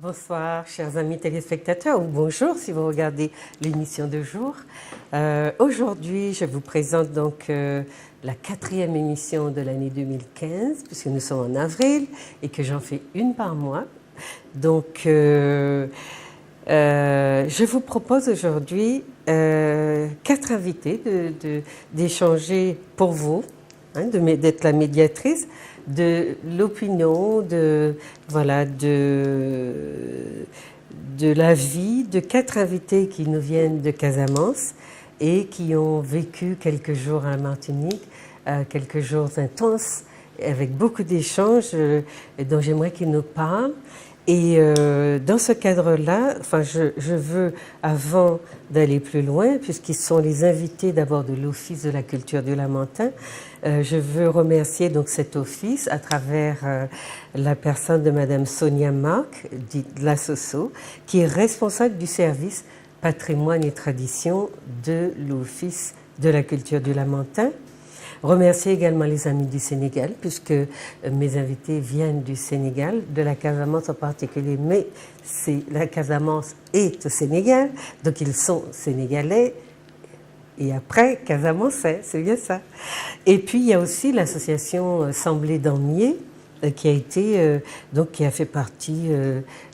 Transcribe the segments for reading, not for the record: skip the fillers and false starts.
Bonsoir, chers amis téléspectateurs, ou bonjour si vous regardez l'émission de jour. Aujourd'hui, je vous présente donc la 4e émission de l'année 2015, puisque nous sommes en avril et que j'en fais une par mois. Donc, je vous propose aujourd'hui 4 invités d'échanger pour vous, hein, d'être la médiatrice de l'opinion, de la vie de 4 invités qui nous viennent de Casamance et qui ont vécu quelques jours à Martinique, quelques jours intenses, avec beaucoup d'échanges dont j'aimerais qu'ils nous parlent. Et dans ce cadre-là, enfin, je veux, avant d'aller plus loin, puisqu'ils sont les invités d'abord de l'Office de la culture du Lamentin, je veux remercier donc cet office à travers la personne de Madame Sonia Marc, dite La Soso, qui est responsable du service patrimoine et tradition de l'Office de la culture du Lamentin. Remercier également les amis du Sénégal, puisque mes invités viennent du Sénégal, de la Casamance en particulier, mais la Casamance est au Sénégal, donc ils sont sénégalais, et après Casamançais, c'est bien ça. Et puis il y a aussi l'association Semblé Damier, qui a fait partie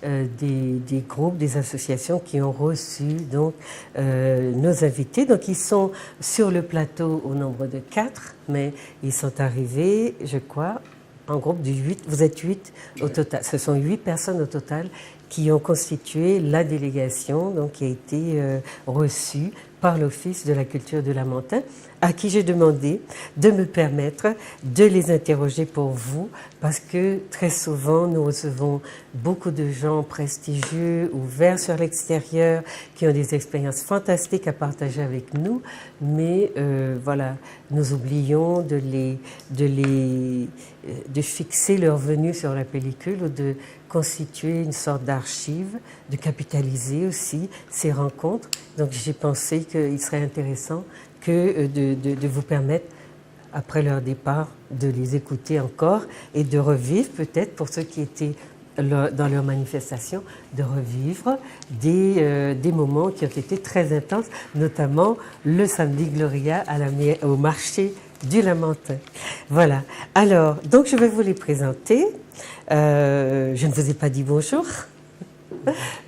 des groupes, des associations qui ont reçu donc nos invités. Donc ils sont sur le plateau au nombre de 4, mais ils sont arrivés, je crois, en groupe de 8. Vous êtes 8 au total. Ce sont 8 personnes au total qui ont constitué la délégation, donc qui a été reçue par l'Office de la culture du Lamentin, à qui j'ai demandé de me permettre de les interroger pour vous, parce que très souvent, nous recevons beaucoup de gens prestigieux, ouverts sur l'extérieur, qui ont des expériences fantastiques à partager avec nous, mais nous oublions de fixer leur venue sur la pellicule ou de constituer une sorte d'archive, de capitaliser aussi ces rencontres. Donc j'ai pensé qu'il serait intéressant de vous permettre, après leur départ, de les écouter encore et de revivre, peut-être pour ceux qui étaient dans leur manifestation, de revivre des moments qui ont été très intenses, notamment le samedi Gloria au marché du Lamentin. Voilà. Alors, donc je vais vous les présenter. Je ne vous ai pas dit bonjour.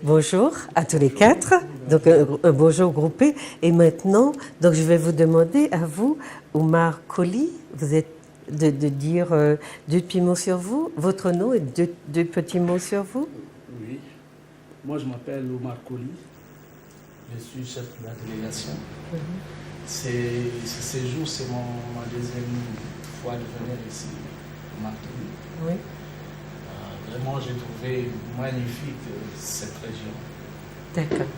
Bonjour à tous les 4, donc un bonjour groupé. Et maintenant, donc je vais vous demander à vous, Oumar Koli, vous êtes de dire 2 petits mots sur vous, votre nom et 2 petits mots sur vous. Oui, moi je m'appelle Oumar Koli, je suis chef de la délégation. Ce séjour, c'est ma 2e fois de venir ici, au Martinique. Oui. Vraiment, j'ai trouvé magnifique cette région. D'accord.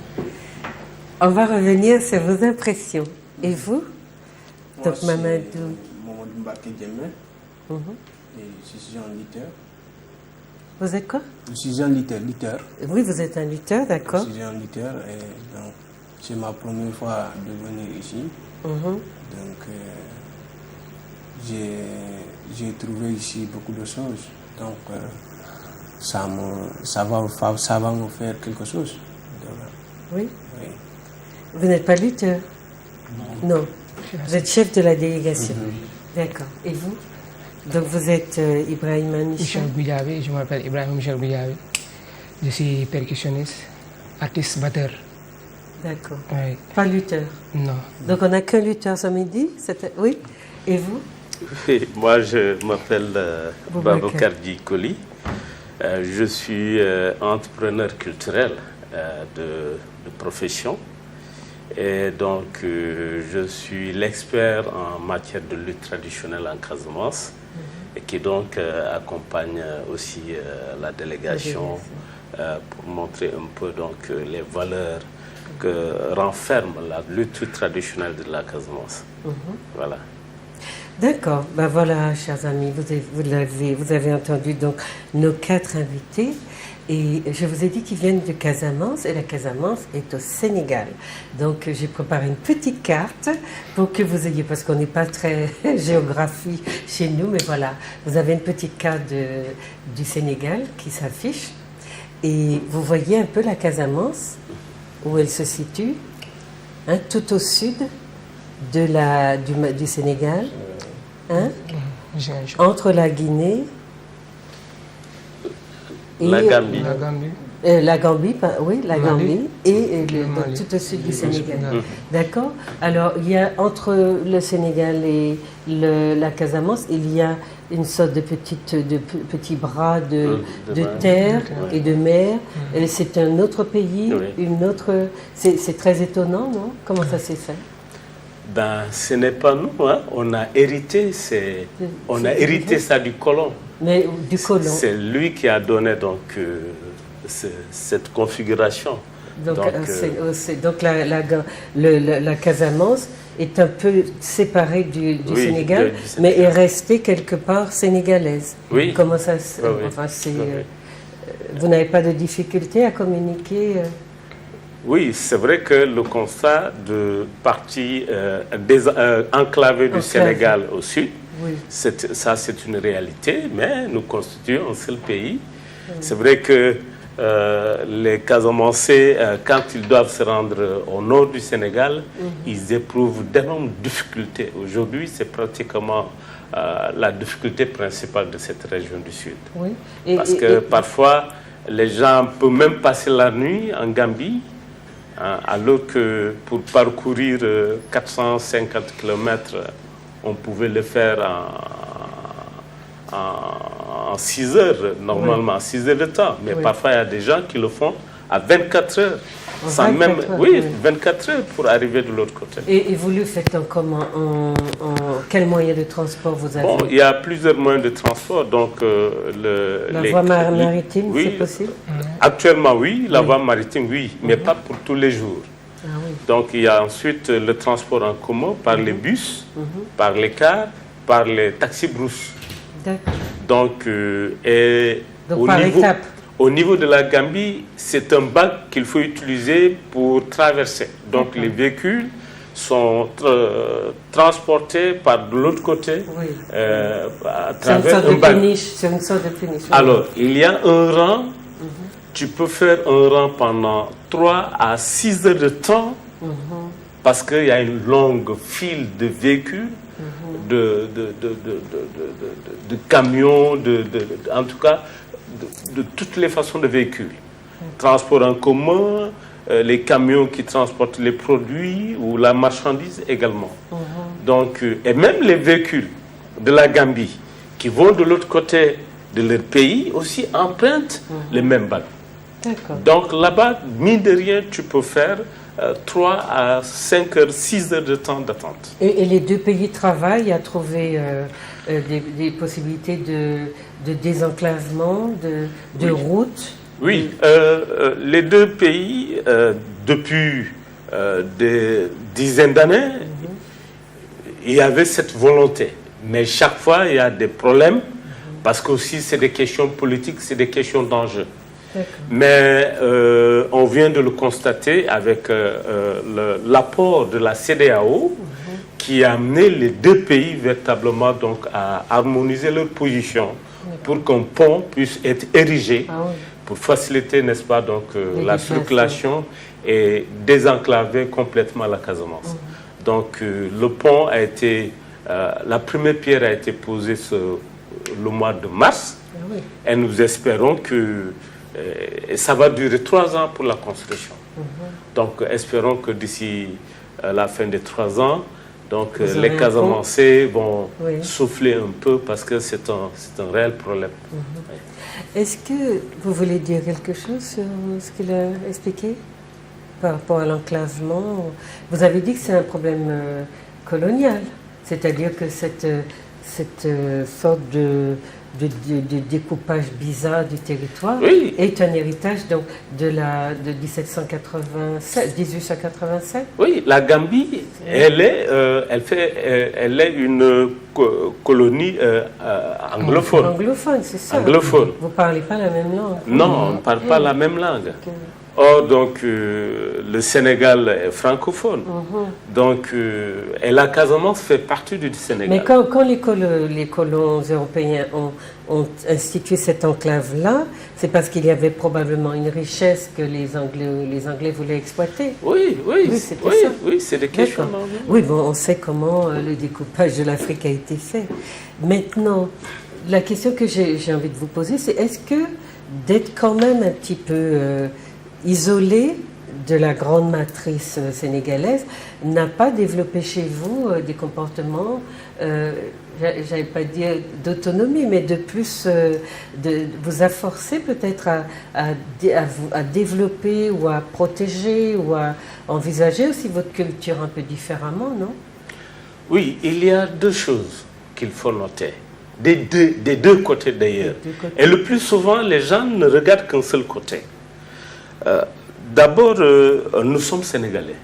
On va revenir sur vos impressions. Et vous? Moi, donc, Mamadou. Mamadou Mbaké Djemé. Et je suis un lutteur. Vous êtes quoi? Je suis un lutteur. Oui, vous êtes un lutteur, d'accord. Je suis un lutteur et donc c'est ma première fois de venir ici. Donc j'ai trouvé ici beaucoup de choses. Donc ça va me faire quelque chose. Oui. Oui. Vous n'êtes pas lutteur? Non. Vous êtes chef de la délégation. D'accord. Et vous? Donc vous êtes Ibrahima Michel Goudiaby, je m'appelle Ibrahima Michel Goudiaby. Je suis percussionniste, artiste batteur. D'accord. Oui. Pas lutteur? Non. Donc on n'a qu'un lutteur ce midi? Oui. Et vous? Oui, moi je m'appelle Babacar Koli. Je suis entrepreneur culturel de profession Et donc, je suis l'expert en matière de lutte traditionnelle en Casamance et qui donc accompagne aussi la délégation pour montrer un peu donc, les valeurs que renferme la lutte traditionnelle de la Casamance. Voilà. D'accord. Ben voilà, chers amis, vous avez entendu donc nos 4 invités. Et je vous ai dit qu'ils viennent de Casamance, et la Casamance est au Sénégal. Donc j'ai préparé une petite carte pour que vous ayez, parce qu'on n'est pas très géographie chez nous, mais voilà, vous avez une petite carte du Sénégal qui s'affiche. Et vous voyez un peu la Casamance, où elle se situe, hein, tout au sud du Sénégal, hein, entre la Guinée et la Gambie. La Gambie, oui, la Gambie et tout au sud du Sénégal. D'accord. Alors, il y a entre le Sénégal et la Casamance, il y a une sorte de petits bras de terre et de mer. C'est un autre pays, une autre. C'est très étonnant, non? Comment ça s'est fait? Ben, ce n'est pas nous, hein. On a hérité ça du colon. Mais du colon. C'est lui qui a donné donc cette configuration. Donc la Casamance est un peu séparée du Sénégal, mais est restée quelque part sénégalaise. Oui. Comment ça se... Enfin, vous n'avez pas de difficulté à communiquer Oui, c'est vrai que le constat de partie enclavée du Sénégal au sud, ça c'est une réalité, mais nous constituons un seul pays. C'est vrai que les Casamançais, quand ils doivent se rendre au nord du Sénégal, ils éprouvent d'énormes difficultés. Aujourd'hui, c'est pratiquement la difficulté principale de cette région du sud. Oui. Parce que parfois, les gens peuvent même passer la nuit en Gambie, hein, alors que pour parcourir 450 km, on pouvait le faire en 6 heures, normalement, 6 heures de temps. Mais parfois, il y a des gens qui le font à 24 heures. Sans même, 24 heures pour arriver de l'autre côté. Et vous le faites comment? Quel moyen de transport vous avez? Bon, il y a plusieurs moyens de transport. Donc, la voie maritime, c'est possible? Actuellement, oui. La voie maritime, oui. Mais pas pour tous les jours. Ah, oui. Donc, il y a ensuite le transport en commun par les bus, par les cars, par les taxis-brousses. Donc, au niveau de la Gambie, c'est un bac qu'il faut utiliser pour traverser. Donc les véhicules sont transportés par de l'autre côté à travers un bac. C'est une sorte de péniche. Alors, il y a un rang. Tu peux faire un rang pendant 3 à 6 heures de temps parce qu'il y a une longue file de véhicules. De camions, en tout cas, de toutes les façons de véhicules. Transport en commun, les camions qui transportent les produits ou la marchandise également. Donc, et même les véhicules de la Gambie qui vont de l'autre côté de leur pays aussi empruntent les mêmes bacs. Donc là-bas, mine de rien, tu peux faire 3 à 5 heures, 6 heures de temps d'attente. Et les deux pays travaillent à trouver des possibilités de désenclavement, de routes? Oui, les deux pays, depuis des dizaines d'années, il y avait cette volonté. Mais chaque fois, il y a des problèmes, parce qu'aussi c'est des questions politiques, c'est des questions d'enjeux. Mais on vient de le constater avec l'apport de la CEDEAO qui a amené les deux pays véritablement donc, à harmoniser leur position pour qu'un pont puisse être érigé pour faciliter, n'est-ce pas, donc, la circulation et désenclaver complètement la Casamance. Donc le pont a été, la première pierre a été posée le mois de mars et nous espérons que ça va durer 3 ans pour la construction. Donc, espérons que d'ici la fin des 3 ans, donc, les Casamançais vont souffler un peu parce que c'est un réel problème. Est-ce que vous voulez dire quelque chose sur ce qu'il a expliqué? par rapport à l'enclavement. Vous avez dit que c'est un problème colonial, c'est-à-dire que cette sorte de découpage bizarre du territoire Oui. est un héritage donc, de 1887. Oui, la Gambie, elle est une colonie anglophone. Anglophone, c'est ça. Anglophone. Vous ne parlez pas la même langue. Non, on ne parle pas la même langue. Or, donc, le Sénégal est francophone. Donc, et la Casamance fait partie du Sénégal. Mais quand les colons européens ont institué cette enclave-là, c'est parce qu'il y avait probablement une richesse que les Anglais voulaient exploiter. Oui, c'était ça. Oui, c'est des questions. Oui, bon, on sait comment le découpage de l'Afrique a été fait. Maintenant, la question que j'ai envie de vous poser, c'est est-ce que d'être quand même un petit peu isolé de la grande matrice sénégalaise n'a pas développé chez vous des comportements, j'allais pas dire d'autonomie, mais de plus, vous a forcé peut-être à développer ou à protéger ou à envisager aussi votre culture un peu différemment, non? Oui, il y a deux choses qu'il faut noter, des deux côtés d'ailleurs. Et le plus souvent, les gens ne regardent qu'un seul côté. D'abord, nous sommes Sénégalais.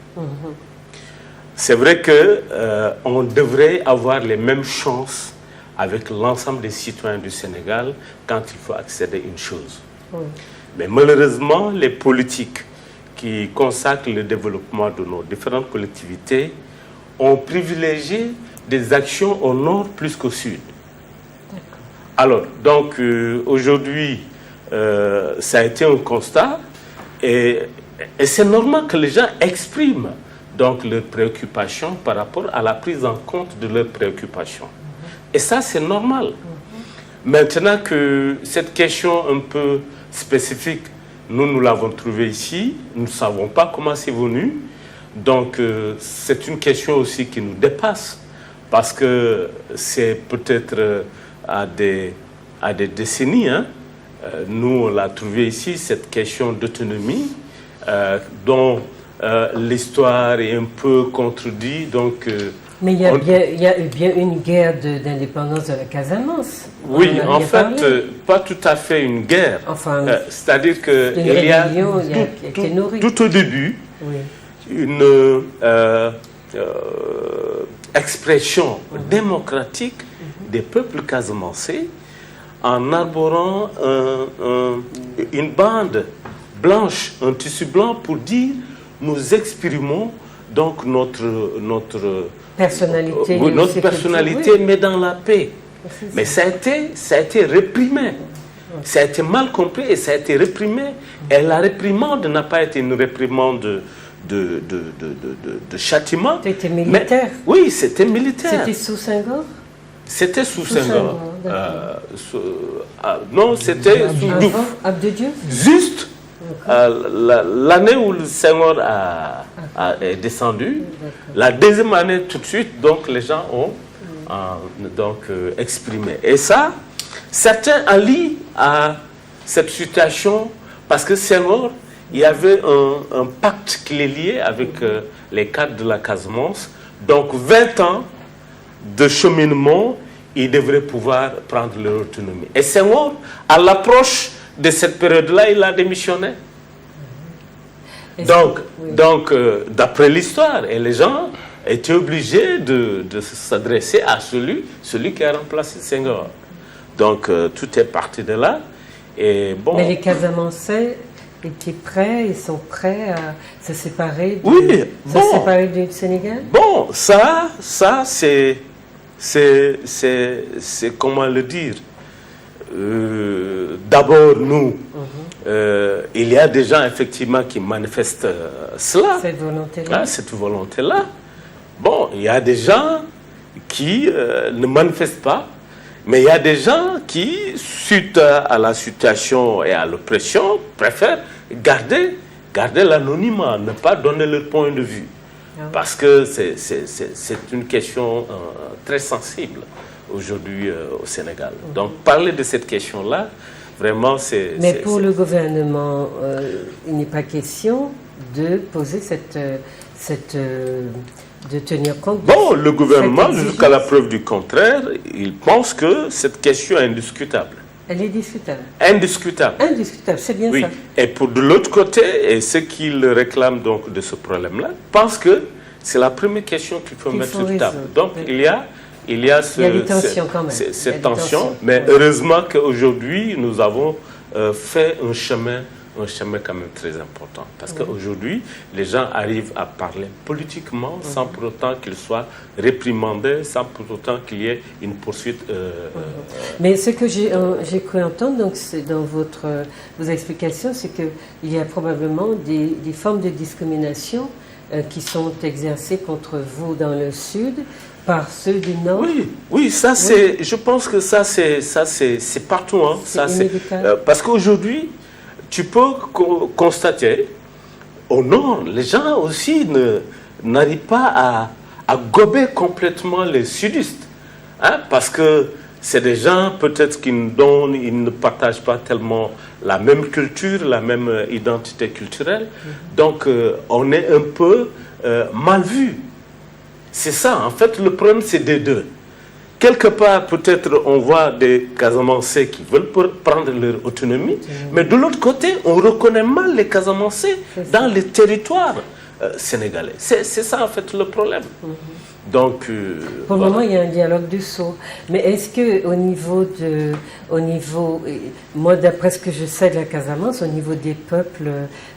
C'est vrai qu'on devrait avoir les mêmes chances avec l'ensemble des citoyens du Sénégal quand il faut accéder à une chose. Mais malheureusement, les politiques qui consacrent le développement de nos différentes collectivités ont privilégié des actions au nord plus qu'au sud. Alors, donc, aujourd'hui, ça a été un constat. Et c'est normal que les gens expriment donc leurs préoccupations par rapport à la prise en compte de leurs préoccupations. Et ça, c'est normal. Maintenant que cette question un peu spécifique, nous l'avons trouvée ici, nous ne savons pas comment c'est venu. Donc, c'est une question aussi qui nous dépasse. Parce que c'est peut-être à des décennies, hein. Nous, on l'a trouvé ici, cette question d'autonomie, dont l'histoire est un peu contredite. Donc, mais il y a eu bien une guerre d'indépendance de la Casamance. Oui, en fait, pas tout à fait une guerre. Enfin, c'est-à-dire qu'il y a tout au début une expression démocratique des peuples casamançais en arborant une bande blanche, un tissu blanc pour dire nous exprimons donc notre personnalité, mais dans la paix. Mais ça a été réprimé. Ça a été mal compris et ça a été réprimé. Et la réprimande n'a pas été une réprimande de châtiment. C'était militaire. Oui, c'était militaire. C'était sous Senghor? C'était sous Senghor. Non, c'était sous Diouf. Abdou Diouf? Juste l'année où le Senghor est descendu, la deuxième année tout de suite, donc les gens ont exprimé. Et ça, certains allient à cette situation parce que Senghor, il y avait un pacte qui les liait avec les cadres de la Casamance. Donc 20 ans de cheminement, ils devraient pouvoir prendre leur autonomie. Et Senghor, à l'approche de cette période-là, il a démissionné. Donc, d'après l'histoire, et les gens étaient obligés de s'adresser à celui qui a remplacé Senghor. Donc, tout est parti de là. Et bon. Mais les Casamançais étaient prêts, ils sont prêts à se séparer du Sénégal? Bon, ça c'est comment le dire. D'abord, nous, il y a des gens effectivement qui manifestent cela. Cette volonté-là. Bon, il y a des gens qui ne manifestent pas, mais il y a des gens qui, suite à la situation et à l'oppression, préfèrent garder l'anonymat, ne pas donner leur point de vue. Parce que c'est une question très sensible aujourd'hui au Sénégal. Donc parler de cette question-là, vraiment c'est... Mais pour le gouvernement, il n'est pas question de poser de tenir compte Bon, de le gouvernement, cette jusqu'à la exigence. preuve du contraire, il pense que cette question est indiscutable. Elle est discutable. Indiscutable. Indiscutable, c'est bien Oui. ça. Et pour de l'autre côté, et ceux qui le réclament donc de ce problème-là, pensent que c'est la première question qu'il faut Qu'il mettre faut sur table. résoudre. Donc Oui. il y a des tensions quand même. Il y a cette des tension, tensions. mais Oui. heureusement qu'aujourd'hui, nous avons fait un chemin quand même très important. Parce qu'aujourd'hui, les gens arrivent à parler politiquement sans pour autant qu'ils soient réprimandés, sans pour autant qu'il y ait une poursuite. Mais ce que j'ai cru entendre donc, dans vos explications, c'est qu'il y a probablement des formes de discrimination qui sont exercées contre vous dans le Sud par ceux du Nord. Oui, oui, ça c'est. Je pense que ça c'est partout. Hein. Ça, inévitable. parce qu'aujourd'hui, tu peux constater au Nord, les gens aussi n'arrivent pas à gober complètement les sudistes, hein, parce que c'est des gens peut-être dont ils ne partagent pas tellement la même culture, la même identité culturelle. Donc on est un peu mal vu. C'est ça, en fait, le problème c'est des deux. Quelque part, peut-être, on voit des Casamançais qui veulent prendre leur autonomie, mais de l'autre côté, on reconnaît mal les Casamançais dans les territoires sénégalais. C'est ça, en fait, le problème. Donc, pour le moment, il y a un dialogue du sourd. Mais est-ce que moi, d'après ce que je sais de la Casamance, au niveau des peuples,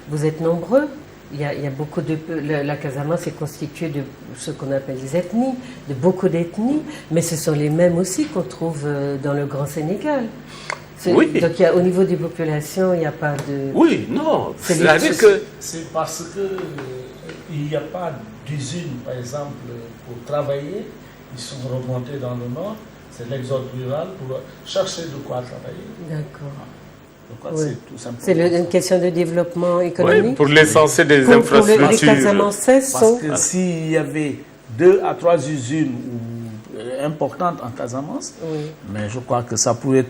vous êtes nombreux? Il y a beaucoup de... La Casamance est constituée de ce qu'on appelle des ethnies, de beaucoup d'ethnies, mais ce sont les mêmes aussi qu'on trouve dans le Grand Sénégal. Oui. Donc au niveau des populations, il n'y a pas de... Oui, non. C'est-à-dire que c'est parce que il n'y a pas d'usine, par exemple, pour travailler. Ils sont remontés dans le nord. C'est l'exode rural pour chercher de quoi travailler. D'accord. Donc, c'est tout simplement C'est une question de développement économique. Oui, pour l'essentiel des Les infrastructures. Casamançais parce sont... que s'il y avait 2 à 3 usines importantes en Casamance, mais je crois que ça pourrait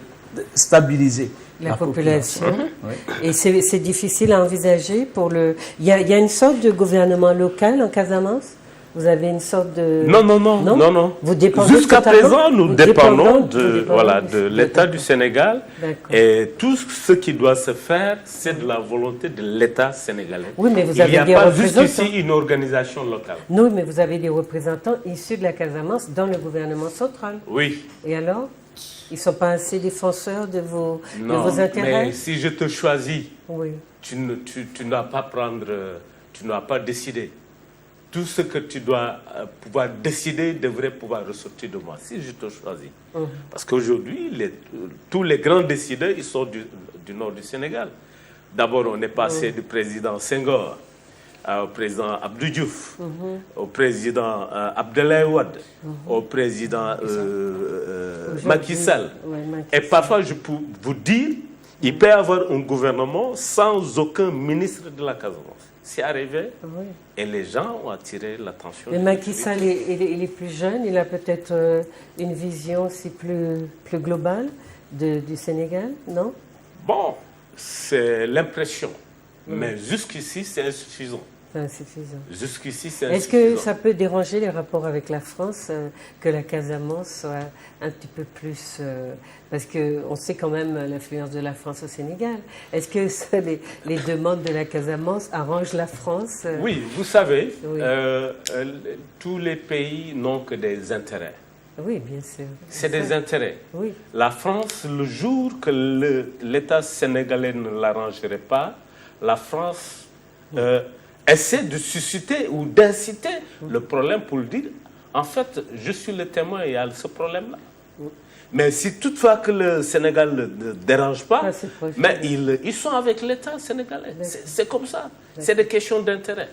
stabiliser la population. Oui. Et c'est difficile à envisager pour le... Il y a une sorte de gouvernement local en Casamance? Vous avez une sorte de... Non. Vous dépendez Jusqu'à totalement? présent, nous Vous dépendons dépendez de l'État du Sénégal. D'accord. Et tout ce qui doit se faire, c'est de la volonté de l'État sénégalais. Oui, mais vous Il avez n'y a des pas représentants. jusqu'ici une organisation locale. Non, mais vous avez des représentants issus de la Casamance dans le gouvernement central. Oui. Et alors? Ils ne sont pas assez défenseurs de vos intérêts? Mais si je te choisis, Oui. tu n'as pas décidé. Tout ce que tu dois pouvoir décider devrait pouvoir ressortir de moi, si je te choisis. Parce qu'aujourd'hui, tous les grands décideurs, ils sont du nord du Sénégal. D'abord, on est passé du président Senghor au président Abdou Diouf, au président Abdoulaye Wade, au président Macky Sall. Et parfois, je peux vous dire, il peut y avoir un gouvernement sans aucun ministre de la Casamance. C'est arrivé et les gens ont attiré l'attention. Mais Macky Sall, il est plus jeune, il a peut-être une vision aussi plus globale du Sénégal, non? Bon, c'est l'impression, mais jusqu'ici, c'est insuffisant. C'est insuffisant. Jusqu'ici, c'est Est-ce insuffisant. que ça peut déranger les rapports avec la France que la Casamance soit un petit peu plus... parce qu'on sait quand même l'influence de la France au Sénégal. Est-ce que ça, les demandes de la Casamance arrangent la France Oui, vous savez, Oui. Tous les pays n'ont que des intérêts. Oui, bien sûr. C'est des intérêts. Oui. La France, le jour que l'État sénégalais ne l'arrangerait pas, la France essaie de susciter ou d'inciter le problème pour le dire, en fait, je suis le témoin, il y a ce problème-là. Mais si toutefois que le Sénégal ne dérange pas, mais ils sont avec l'État sénégalais. C'est comme ça. C'est des questions d'intérêt.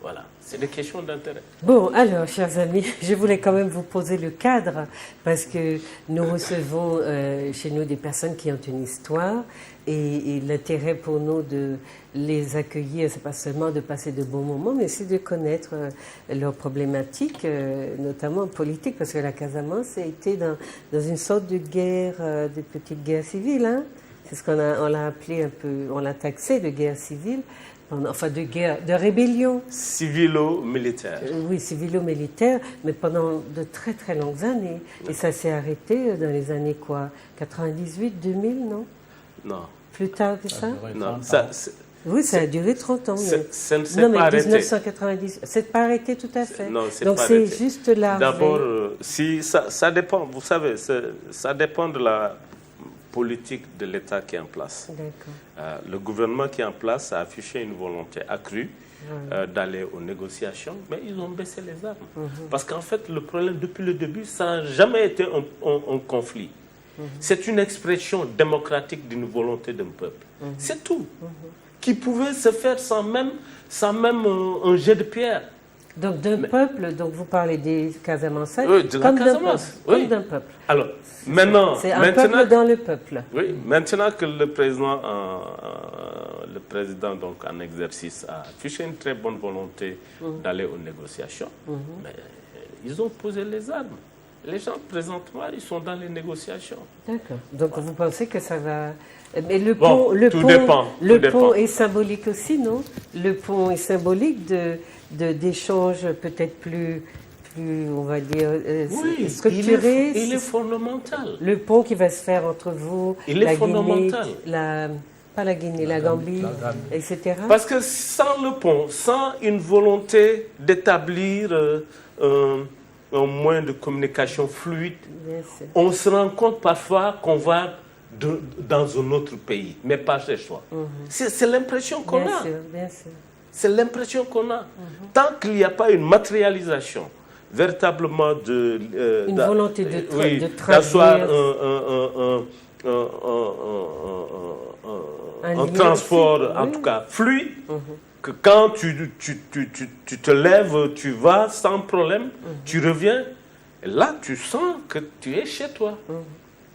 Voilà, c'est des questions d'intérêt. Bon, alors, chers amis, je voulais quand même vous poser le cadre parce que nous recevons chez nous des personnes qui ont une histoire et l'intérêt pour nous de les accueillir, c'est pas seulement de passer de bons moments, mais aussi de connaître leurs problématiques, notamment politiques, parce que la Casamance a été dans une sorte de guerre, de petite guerre civile. Hein. C'est ce on l'a appelé un peu, on l'a taxé de guerre civile enfin de guerre, de rébellion. Civilo-militaire. Oui, civilo-militaire, mais pendant de très très longues années. Et ça s'est arrêté dans les années quoi 98, 2000, non? Non. Plus tard que ça? Non, Oui, ça a duré 30 ans. ça ne s'est Non, mais pas arrêté. 1990, c'est pas arrêté tout à fait. Non, c'est donc pas c'est arrêté. juste larvé. D'abord, si ça dépend, vous savez, ça dépend de la politique de l'État qui est en place. D'accord. Le gouvernement qui est en place a affiché une volonté accrue d'aller aux négociations, mais ils ont baissé les armes. Parce qu'en fait, le problème depuis le début, ça n'a jamais été un conflit. C'est une expression démocratique d'une volonté d'un peuple. C'est tout. Qui pouvait se faire sans même un jet de pierre. Donc d'un peuple, donc vous parlez des Casamançais, Oui, de la comme d'un peuple. Casamance, oui. Comme d'un peuple. Alors, maintenant, C'est un peuple dans le peuple. Oui, maintenant que le président donc, en exercice a affiché une très bonne volonté d'aller aux négociations, mais ils ont posé les armes. Les gens, présentement, ils sont dans les négociations. D'accord. Donc vous pensez que ça va... Mais le Bon, pont, tout dépend, le tout pont dépend. est symbolique aussi, non? Le pont est symbolique d'échanges peut-être plus, on va dire, Oui, structurés. il est fondamental. Le pont qui va se faire entre vous, Il est la fondamental. Guinée, pas la Guinée, la Gambie, etc. Parce que sans le pont, sans une volonté d'établir un moyen de communication fluide, Bien sûr. on se rend compte parfois qu'on va dans un autre pays, mais pas chez soi. C'est l'impression qu'on Bien a. sûr, bien sûr. C'est l'impression qu'on a. Tant qu'il n'y a pas une matérialisation véritablement Une volonté de d'asseoir traduire un lien transport, aussi, en oui. tout cas, fluide, que quand tu te lèves, tu vas sans problème, tu reviens, et là, tu sens que tu es chez toi.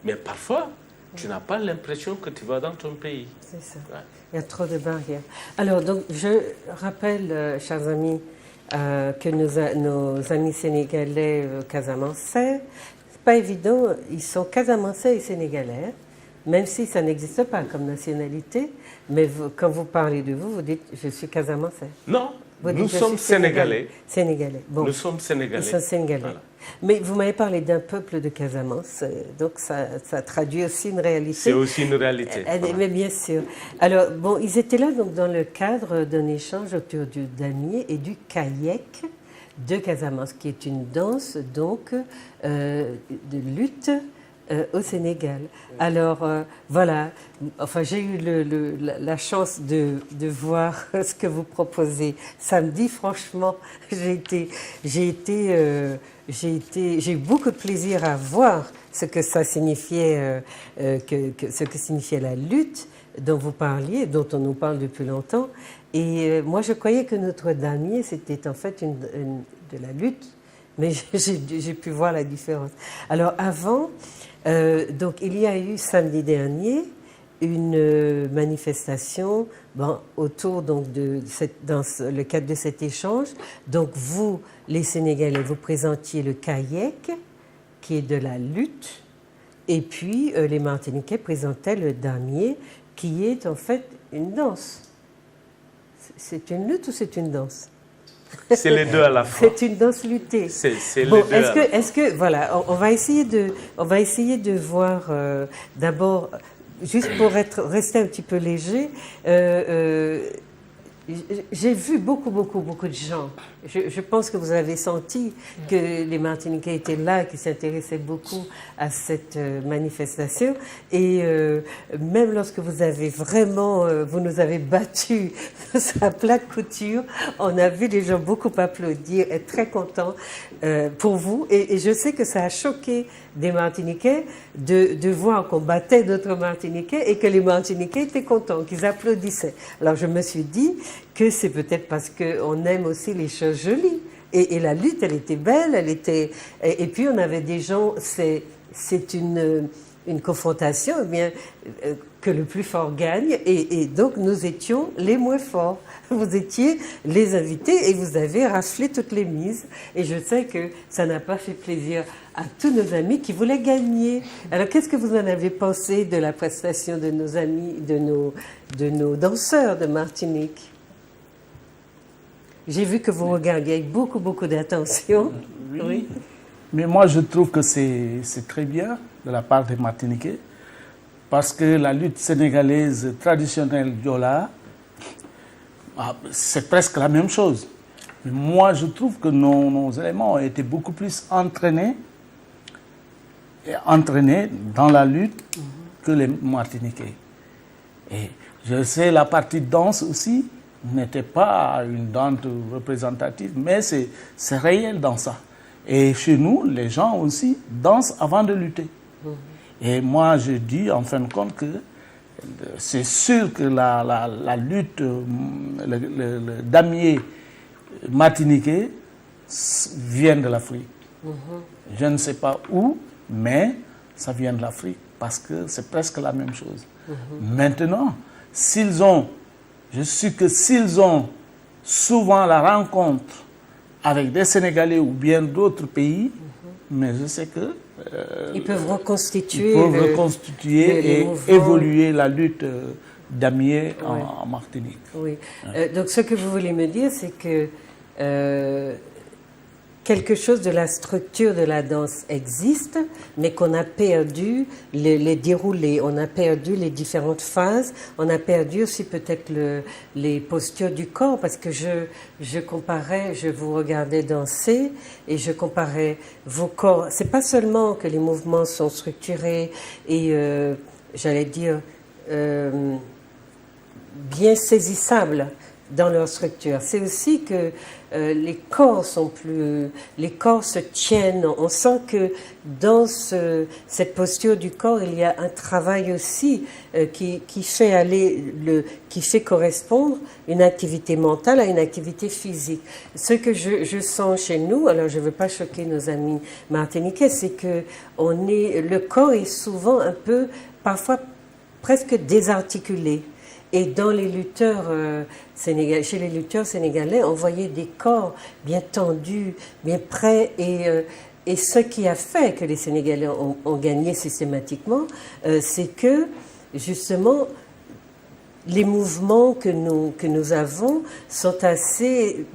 Mais parfois, tu n'as pas l'impression que tu vas dans ton pays. C'est ça. Ouais. Il y a trop de barrières. Alors, donc, je rappelle, chers amis, que nos amis sénégalais casamançais, c'est pas évident, ils sont casamançais et sénégalais, même si ça n'existe pas comme nationalité, mais quand vous parlez de vous, vous dites « je suis casamançais ». Non, Vous nous dites, je sommes suis sénégalais. Sénégalais. Bon. Nous sommes sénégalais. Ils sont sénégalais. Voilà. Mais vous m'avez parlé d'un peuple de Casamance, donc ça traduit aussi une réalité. C'est aussi une réalité. Voilà. Mais bien sûr. Alors, bon, ils étaient là donc, dans le cadre d'un échange autour du damier et du kayak de Casamance, qui est une danse donc de lutte au Sénégal. Alors, voilà, enfin, j'ai eu la chance de voir ce que vous proposez samedi. Franchement, j'ai eu beaucoup de plaisir à voir ce que ça signifiait, ce que signifiait la lutte dont vous parliez, dont on nous parle depuis longtemps. Et moi, je croyais que notre damier, c'était en fait de la lutte, mais j'ai pu voir la différence. Alors, avant, donc, il y a eu samedi dernier une manifestation autour donc, dans le cadre de cet échange. Donc, vous, les Sénégalais, vous présentiez le kayak, qui est de la lutte, et puis les Martiniquais présentaient le damier, qui est en fait une danse. C'est une lutte ou c'est une danse? C'est les deux à la fois. C'est une danse luttée. C'est Bon, les deux. est-ce que voilà, on va essayer de voir d'abord, juste pour rester un petit peu léger. J'ai vu beaucoup de gens. Je pense que vous avez senti que les Martiniquais étaient là, qui s'intéressaient beaucoup à cette manifestation. Et même lorsque vous avez vous nous avez battus à plate couture, on a vu les gens beaucoup applaudir, être très contents pour vous. Et je sais que ça a choqué des Martiniquais de voir qu'on battait d'autres Martiniquais et que les Martiniquais étaient contents, qu'ils applaudissaient. Alors je me suis dit que c'est peut-être parce qu'on aime aussi les choses jolies. Et la lutte, elle était belle, et puis on avait des gens, c'est une confrontation, eh bien, que le plus fort gagne, et donc nous étions les moins forts. Vous étiez les invités et vous avez raflé toutes les mises. Et je sais que ça n'a pas fait plaisir à tous nos amis qui voulaient gagner. Alors qu'est-ce que vous en avez pensé de la prestation de nos amis, de nos danseurs de Martinique? J'ai vu que vous regardiez avec beaucoup, beaucoup d'attention. Oui. Mais moi, je trouve que c'est très bien de la part des Martiniquais, parce que la lutte sénégalaise traditionnelle Diola, c'est presque la même chose. Mais moi, je trouve que nos éléments ont été beaucoup plus entraînés dans la lutte que les Martiniquais. Et je sais, la partie danse aussi n'était pas une danse représentative, mais c'est réel dans ça. Et chez nous, les gens aussi dansent avant de lutter. Et moi, je dis en fin de compte que c'est sûr que la lutte, le damier martiniquais vient de l'Afrique. Je ne sais pas où, mais ça vient de l'Afrique parce que c'est presque la même chose. Maintenant, je suis que s'ils ont souvent la rencontre avec des Sénégalais ou bien d'autres pays, mais je sais que ils peuvent reconstituer, et évoluer la lutte damier en Martinique. Oui. Donc ce que vous voulez me dire, c'est que quelque chose de la structure de la danse existe, mais qu'on a perdu les déroulés, on a perdu les différentes phases, on a perdu aussi peut-être les postures du corps, parce que je vous regardais danser et je comparais vos corps. C'est pas seulement que les mouvements sont structurés et, j'allais dire, bien saisissables dans leur structure. C'est aussi que les corps se tiennent. On sent que dans cette posture du corps, il y a un travail aussi qui fait correspondre une activité mentale à une activité physique. Ce que je sens chez nous, alors je ne veux pas choquer nos amis martiniquais, c'est que le corps est souvent un peu, parfois presque désarticulé. Et dans les lutteurs chez les lutteurs sénégalais, on voyait des corps bien tendus, bien prêts. Et ce qui a fait que les Sénégalais ont gagné systématiquement, c'est que justement les mouvements que nous avons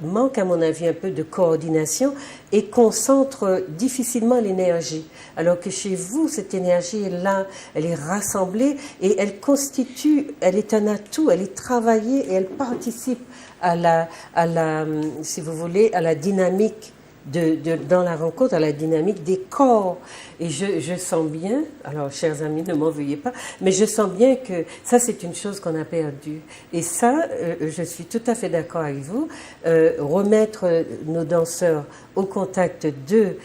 manquent à mon avis un peu de coordination et concentrent difficilement l'énergie. Alors que chez vous, cette énergie est là, elle est rassemblée et elle est un atout, elle est travaillée et elle participe si vous voulez, à la dynamique dans la rencontre, à la dynamique des corps. Et je sens bien, alors chers amis, ne m'en veuillez pas, mais je sens bien que ça c'est une chose qu'on a perdue. Et ça, je suis tout à fait d'accord avec vous, remettre nos danseurs au contact des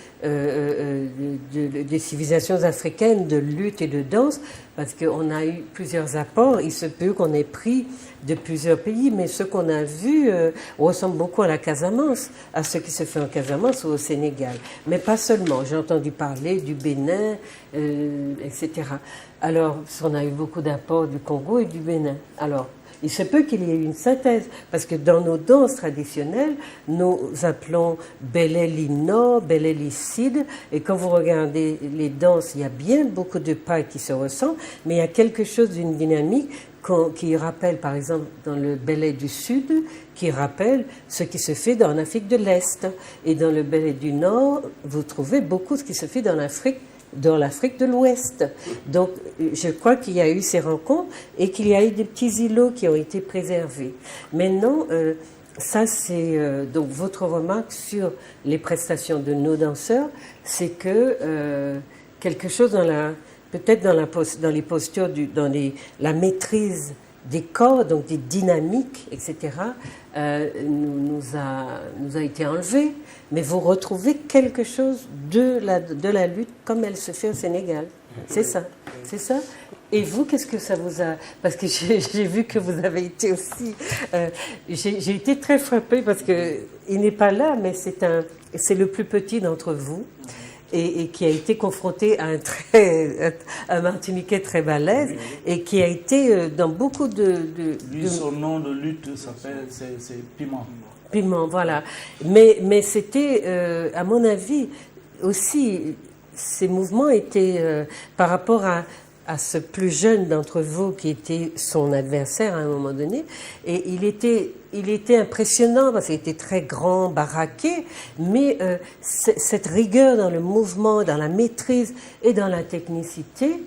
civilisations africaines de lutte et de danse, parce qu'on a eu plusieurs apports, il se peut qu'on ait pris de plusieurs pays, mais ce qu'on a vu ressemble beaucoup à la Casamance, à ce qui se fait en Casamance ou au Sénégal. Mais pas seulement, j'ai entendu parler du Bénin, etc. Alors, on a eu beaucoup d'apports du Congo et du Bénin. Alors, il se peut qu'il y ait une synthèse, parce que dans nos danses traditionnelles, nous appelons Beleli Nord, Beleli Sud, et quand vous regardez les danses, il y a bien beaucoup de pas qui se ressemblent, mais il y a quelque chose d'une dynamique qui rappelle, par exemple, dans le Belé du Sud, qui rappelle ce qui se fait dans l'Afrique de l'Est. Et dans le Belé du Nord, vous trouvez beaucoup ce qui se fait dans l'Afrique de l'Ouest. Donc, je crois qu'il y a eu ces rencontres et qu'il y a eu des petits îlots qui ont été préservés. Maintenant, ça c'est donc votre remarque sur les prestations de nos danseurs, c'est que quelque chose peut-être dans les postures, la maîtrise des corps, donc des dynamiques, etc., nous a été enlevé. Mais vous retrouvez quelque chose de la lutte comme elle se fait au Sénégal. C'est ça. Et vous, qu'est-ce que ça vous a... Parce que j'ai vu que vous avez été aussi... j'ai été très frappée parce qu'il n'est pas là, mais c'est le plus petit d'entre vous. Et qui a été confronté à un Martiniquais très balèze et qui a été dans beaucoup Son nom de lutte s'appelle, c'est Piment. Piment, voilà. Mais c'était, à mon avis, aussi, ces mouvements étaient par rapport à ce plus jeune d'entre vous qui était son adversaire à un moment donné, et il était il était impressionnant parce qu'il était très grand, baraqué, mais cette rigueur dans le mouvement, dans la maîtrise et dans la technicité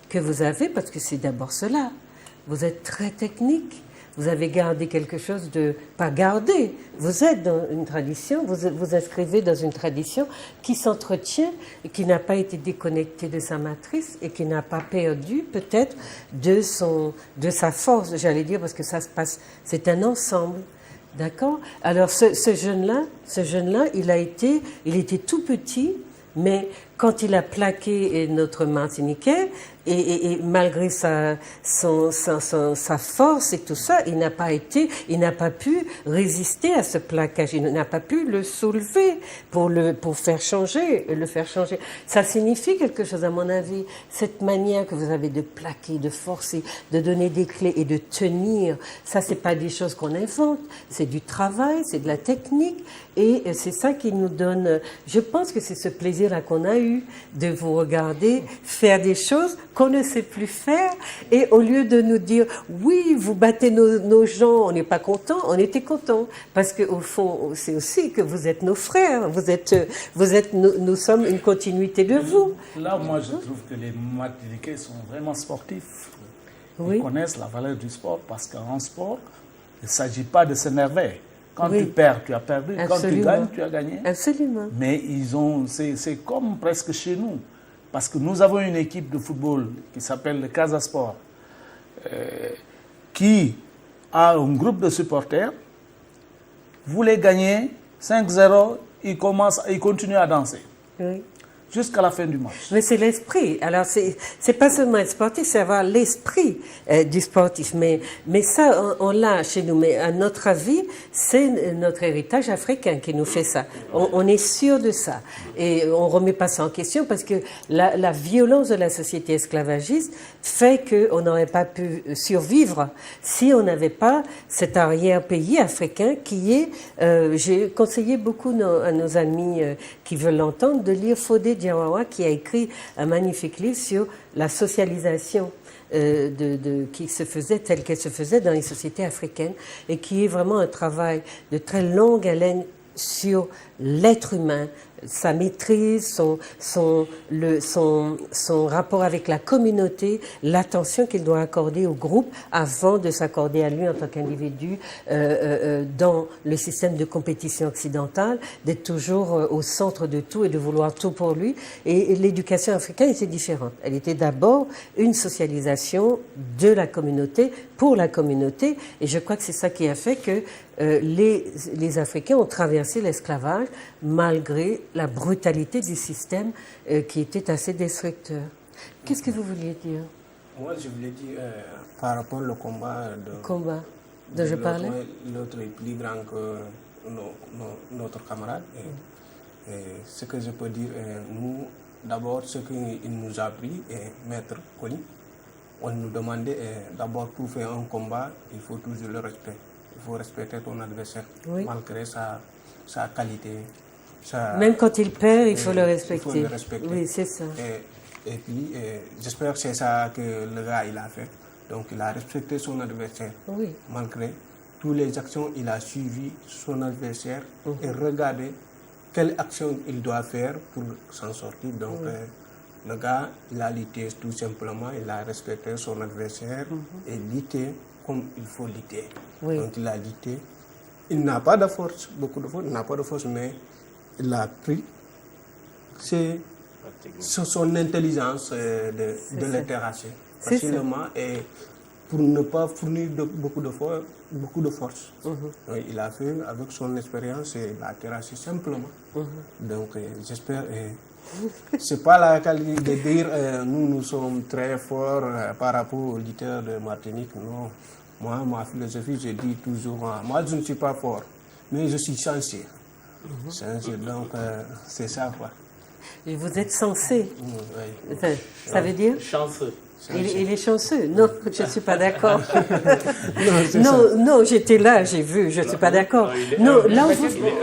que vous avez, parce que c'est d'abord cela, vous êtes très technique. Vous avez gardé quelque chose de... Pas gardé, vous êtes dans une tradition, vous inscrivez dans une tradition qui s'entretient et qui n'a pas été déconnectée de sa matrice et qui n'a pas perdu peut-être de sa force, j'allais dire, parce que ça se passe, c'est un ensemble. D'accord? Alors ce jeune-là, il était tout petit, mais quand il a plaqué notre Martiniquais, et malgré sa force et tout ça, il n'a pas pu résister à ce plaquage, il n'a pas pu le soulever pour le faire changer. Ça signifie quelque chose à mon avis, cette manière que vous avez de plaquer, de forcer, de donner des clés et de tenir. Ça, c'est pas des choses qu'on invente, c'est du travail, c'est de la technique, et c'est ça qui nous donne. Je pense que c'est ce plaisir-là qu'on a eu de vous regarder faire des choses qu'on ne sait plus faire, et au lieu de nous dire oui, vous battez nos gens, on n'est pas content, on était content parce que au fond, c'est aussi que vous êtes nos frères, nous sommes une continuité de vous. Là, moi, je trouve que les Martiniquais sont vraiment sportifs. Oui. Ils connaissent la valeur du sport parce qu'en sport, il ne s'agit pas de s'énerver. Quand Oui. tu perds, tu as perdu. Absolument. Quand tu gagnes, tu as gagné. Absolument. Mais c'est comme presque chez nous. Parce que nous avons une équipe de football qui s'appelle le Casa Sport, qui a un groupe de supporters. Vous les gagnez 5-0, ils continuent à danser. Oui. Jusqu'à la fin du match. Mais c'est l'esprit. Alors, c'est pas seulement être sportif, c'est avoir l'esprit du sportif. Mais ça, on l'a chez nous. Mais à notre avis, c'est notre héritage africain qui nous fait ça. On est sûr de ça. Et on remet pas ça en question parce que la violence de la société esclavagiste fait qu'on n'aurait pas pu survivre si on n'avait pas cet arrière-pays africain qui est... j'ai conseillé beaucoup à nos amis qui veulent l'entendre de lire Fodé Diawawa, qui a écrit un magnifique livre sur la socialisation qui se faisait telle qu'elle se faisait dans les sociétés africaines, et qui est vraiment un travail de très longue haleine sur l'être humain, sa maîtrise, son rapport avec la communauté, l'attention qu'il doit accorder au groupe avant de s'accorder à lui en tant qu'individu dans le système de compétition occidentale, d'être toujours au centre de tout et de vouloir tout pour lui. Et l'éducation africaine était différente. Elle était d'abord une socialisation de la communauté pour la communauté, et je crois que c'est ça qui a fait que les Africains ont traversé l'esclavage malgré la brutalité du système qui était assez destructeur. Qu'est-ce que vous vouliez dire? Moi, je voulais dire par rapport au combat dont je parlais. L'autre est plus grand que notre camarade. Et ce que je peux dire, nous, d'abord, ce qu'il nous a appris, Maître Koli, on nous demandait d'abord pour faire un combat, il faut toujours le respect. Il faut respecter ton adversaire, oui, malgré sa qualité. Même quand il perd, il faut le respecter. Il faut le respecter. Oui, c'est ça. Et puis, j'espère que c'est ça que le gars il a fait. Donc, il a respecté son adversaire. Oui. Malgré toutes les actions, il a suivi son adversaire et regardé quelle action il doit faire pour s'en sortir. Donc, le gars, il a lutté tout simplement, il a respecté son adversaire et lutté comme il faut lutter. Oui. Donc il a lutté. Il n'a pas de force, beaucoup de force, il n'a pas de force, mais il a pris. C'est son intelligence de le terrasser facilement et pour ne pas fournir beaucoup de force. Donc, il a fait avec son expérience et il a terrassé simplement. Donc j'espère... c'est pas la qualité de dire nous sommes très forts par rapport aux lutteurs de Martinique. Non. Moi, ma philosophie, je dis toujours, moi je ne suis pas fort, mais je suis censé. Donc c'est ça quoi. Et vous êtes censé. Oui. Ça veut dire chanceux. Il est chanceux. Non, je ne suis pas d'accord. non, j'étais là, j'ai vu, je ne suis pas d'accord. Non, là,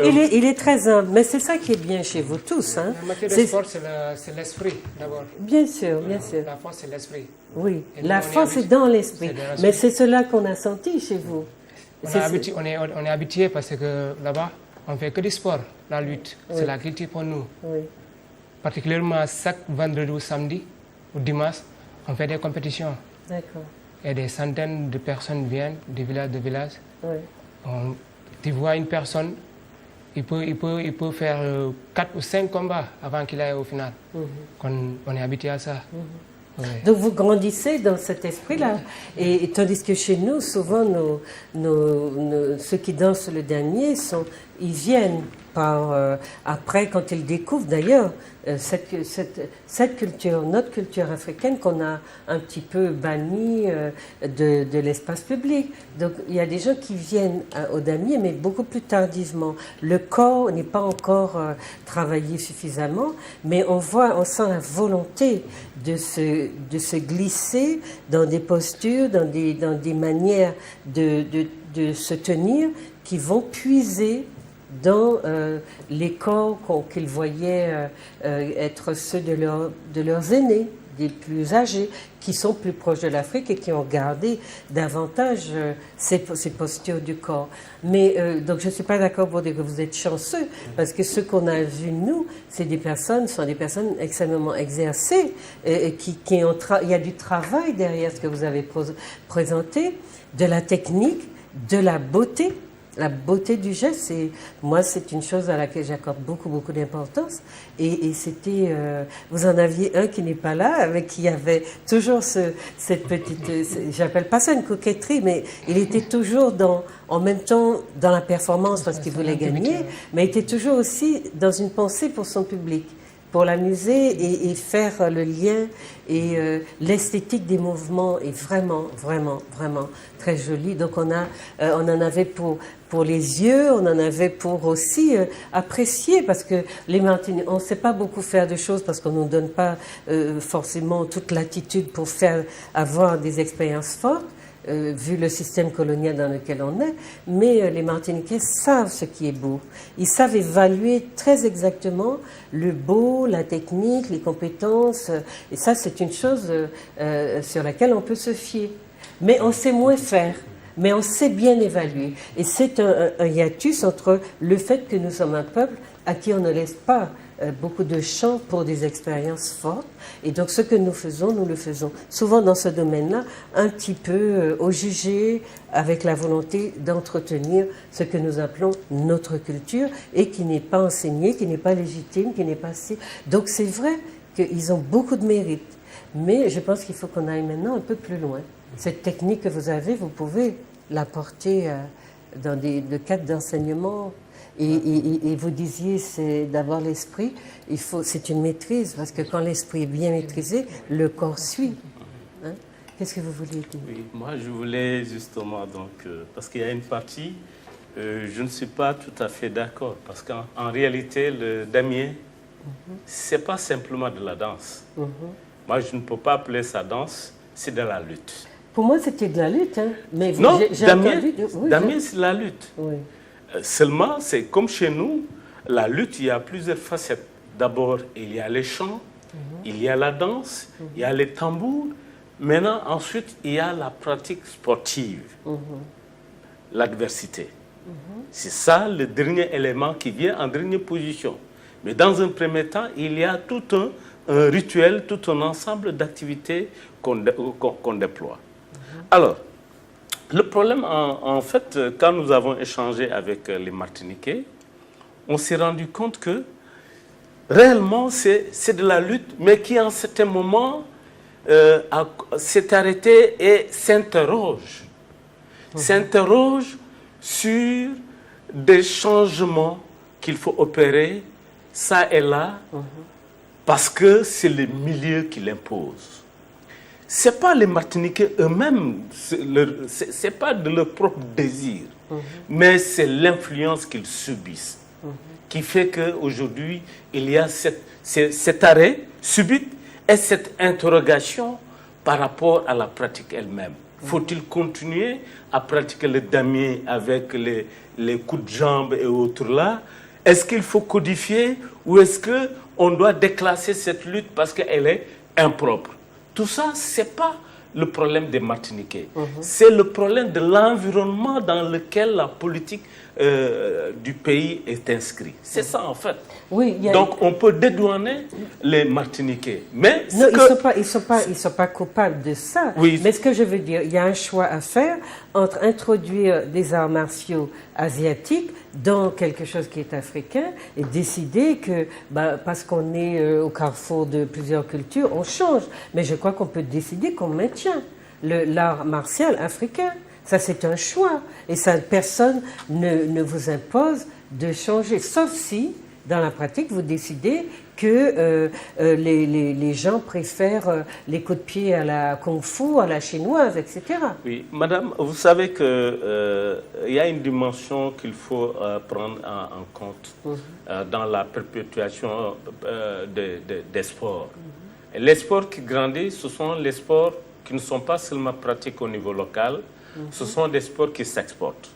il est très humble, mais c'est ça qui est bien chez vous tous. Hein. La matière de sport, c'est l'esprit, d'abord. Bien sûr, bien sûr. La force, c'est l'esprit. Oui, la force est dans l'esprit, mais c'est cela qu'on a senti chez vous. On est habitué parce que là-bas, on ne fait que du sport, la lutte. Oui. C'est la culture pour nous. Oui. Particulièrement chaque vendredi ou samedi ou dimanche, on fait des compétitions. D'accord. Et des centaines de personnes viennent de village. Oui. Tu vois une personne, il peut faire 4 ou 5 combats avant qu'il aille au final. On est habitué à ça. Ouais. Donc vous grandissez dans cet esprit-là. Et tandis que chez nous, souvent, ceux qui dansent le damier, ils viennent après, quand ils découvrent d'ailleurs cette culture, notre culture africaine qu'on a un petit peu bannie de l'espace public. Donc il y a des gens qui viennent au damier, mais beaucoup plus tardivement. Le corps n'est pas encore travaillé suffisamment, mais on sent la volonté de se glisser dans des postures, dans des manières de se tenir qui vont puiser dans les corps qu'ils voyaient être ceux de leurs aînés, des plus âgés, qui sont plus proches de l'Afrique et qui ont gardé davantage ces postures du corps. Mais donc je ne suis pas d'accord pour dire que vous êtes chanceux, parce que ce qu'on a vu, nous, sont des personnes extrêmement exercées, et il y a du travail derrière ce que vous avez présenté, de la technique, de la beauté. La beauté du geste, c'est une chose à laquelle j'accorde beaucoup d'importance. Et c'était, vous en aviez un qui n'est pas là, avec qui avait toujours cette petite, j'appelle pas ça une coquetterie, mais il était toujours en même temps dans la performance parce qu'il voulait gagner, mais il était toujours aussi dans une pensée pour son public, pour l'amuser et faire le lien. Et l'esthétique des mouvements est vraiment très jolie. Donc on en avait pour les yeux, on en avait pour aussi apprécier, parce que les Martiniquais, on ne sait pas beaucoup faire de choses parce qu'on ne nous donne pas forcément toute l'attitude pour avoir des expériences fortes. Vu le système colonial dans lequel on est, mais les Martiniquais savent ce qui est beau. Ils savent évaluer très exactement le beau, la technique, les compétences, et ça c'est une chose sur laquelle on peut se fier. Mais on sait moins faire, mais on sait bien évaluer. Et c'est un hiatus entre le fait que nous sommes un peuple à qui on ne laisse pas beaucoup de champs pour des expériences fortes. Et donc ce que nous le faisons souvent dans ce domaine-là, un petit peu au jugé, avec la volonté d'entretenir ce que nous appelons notre culture, et qui n'est pas enseignée, qui n'est pas légitime, qui n'est pas si... Donc c'est vrai qu'ils ont beaucoup de mérite, mais je pense qu'il faut qu'on aille maintenant un peu plus loin. Cette technique que vous avez, vous pouvez l'apporter dans le cadre d'enseignement. Et vous disiez, c'est d'avoir l'esprit, c'est une maîtrise, parce que quand l'esprit est bien maîtrisé, le corps suit. Hein? Qu'est-ce que vous vouliez dire? Oui, moi je voulais justement, parce qu'il y a une partie, je ne suis pas tout à fait d'accord, parce qu'en réalité, le damier, c'est pas simplement de la danse. Moi je ne peux pas appeler ça danse, c'est de la lutte. Pour moi c'était de la lutte, hein? Mais non, damier c'est de la lutte. Oui. Seulement, c'est comme chez nous, la lutte, il y a plusieurs facettes. D'abord, il y a les chants, il y a la danse, il y a les tambours. Maintenant, ensuite, il y a la pratique sportive, l'adversité. C'est ça le dernier élément qui vient en dernière position. Mais dans un premier temps, il y a tout un rituel, tout un ensemble d'activités qu'on déploie. Alors, le problème, en fait, quand nous avons échangé avec les Martiniquais, on s'est rendu compte que réellement, c'est de la lutte, mais qui, en certains moments, s'est arrêté et s'interroge. S'interroge sur des changements qu'il faut opérer, ça et là, parce que c'est le milieu qui l'impose. Ce n'est pas les Martiniquais eux-mêmes, ce n'est pas de leur propre désir, mais c'est l'influence qu'ils subissent qui fait qu'aujourd'hui, il y a cet arrêt subit et cette interrogation par rapport à la pratique elle-même. Faut-il continuer à pratiquer le damier avec les coups de jambe et autres là? Est-ce qu'il faut codifier ou est-ce qu'on doit déclasser cette lutte parce qu'elle est impropre? Tout ça, ce n'est pas le problème des Martiniquais. C'est le problème de l'environnement dans lequel la politique du pays est inscrite. C'est ça en fait. Oui, donc on peut dédouaner les Martiniquais. Mais non, ils sont pas coupables de ça. Oui. Mais ce que je veux dire, il y a un choix à faire entre introduire des arts martiaux asiatiques dans quelque chose qui est africain et décider que, parce qu'on est au carrefour de plusieurs cultures, on change. Mais je crois qu'on peut décider qu'on maintient l'art martial africain. Ça, c'est un choix. Et ça, personne ne vous impose de changer. Sauf si, dans la pratique, vous décidez que les gens préfèrent les coups de pied à la kung-fu, à la chinoise, etc. Oui, madame, vous savez qu'il y a une dimension qu'il faut prendre en compte dans la perpétuation des sports. Et les sports qui grandissent, ce sont les sports qui ne sont pas seulement pratiqués au niveau local, ce sont des sports qui s'exportent.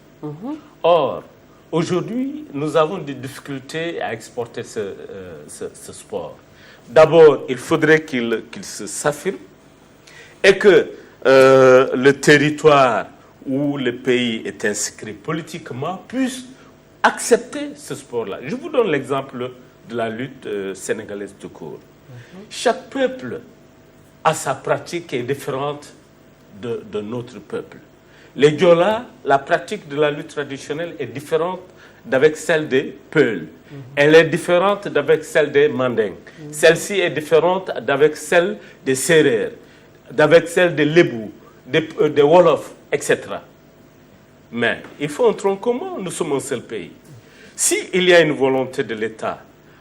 Or, aujourd'hui, nous avons des difficultés à exporter ce sport. D'abord, il faudrait qu'il s'affirme et que le territoire où le pays est inscrit politiquement puisse accepter ce sport-là. Je vous donne l'exemple de la lutte sénégalaise tout court. Chaque peuple a sa pratique qui est différente de notre peuple. Les Diola, la pratique de la lutte traditionnelle est différente d'avec celle des Peuls. Elle est différente d'avec celle des Mandingues. Celle-ci est différente d'avec celle des Sérères, d'avec celle des Lébou, des Wolof, etc. Mais il faut un tronc commun, nous sommes un seul pays. S'il y a une volonté de l'État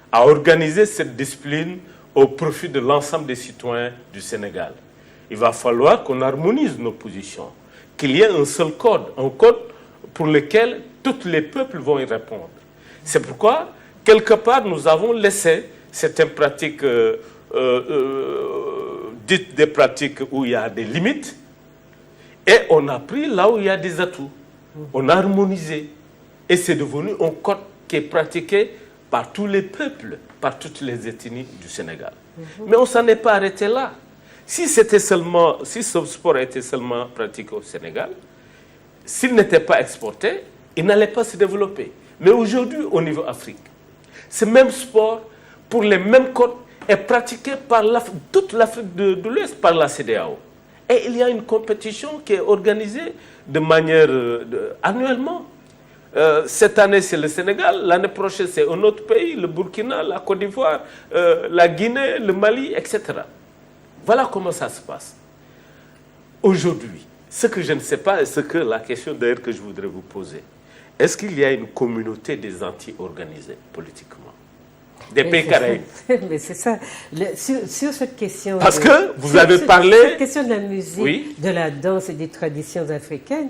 à organiser cette discipline au profit de l'ensemble des citoyens du Sénégal, il va falloir qu'on harmonise nos positions, qu'il y ait un seul code, un code pour lequel tous les peuples vont y répondre. C'est pourquoi, quelque part, nous avons laissé certaines pratiques, dites des pratiques où il y a des limites, et on a pris là où il y a des atouts. On a harmonisé. Et c'est devenu un code qui est pratiqué par tous les peuples, par toutes les ethnies du Sénégal. Mais on ne s'en est pas arrêté là. Si ce sport était seulement pratiqué au Sénégal, s'il n'était pas exporté, il n'allait pas se développer. Mais aujourd'hui, au niveau Afrique, ce même sport, pour les mêmes codes, est pratiqué par toute l'Afrique de l'Ouest, par la CEDEAO. Et il y a une compétition qui est organisée de manière annuellement. Cette année, c'est le Sénégal. L'année prochaine, c'est un autre pays, le Burkina, la Côte d'Ivoire, la Guinée, le Mali, etc. Voilà comment ça se passe. Aujourd'hui, ce que je ne sais pas, et ce que la question d'ailleurs que je voudrais vous poser, est-ce qu'il y a une communauté des anti-organisés politiquement? Des pays caraïbes. Mais c'est ça. Sur cette question... Parce que vous avez parlé... Cette question de la musique, oui, de la danse et des traditions africaines,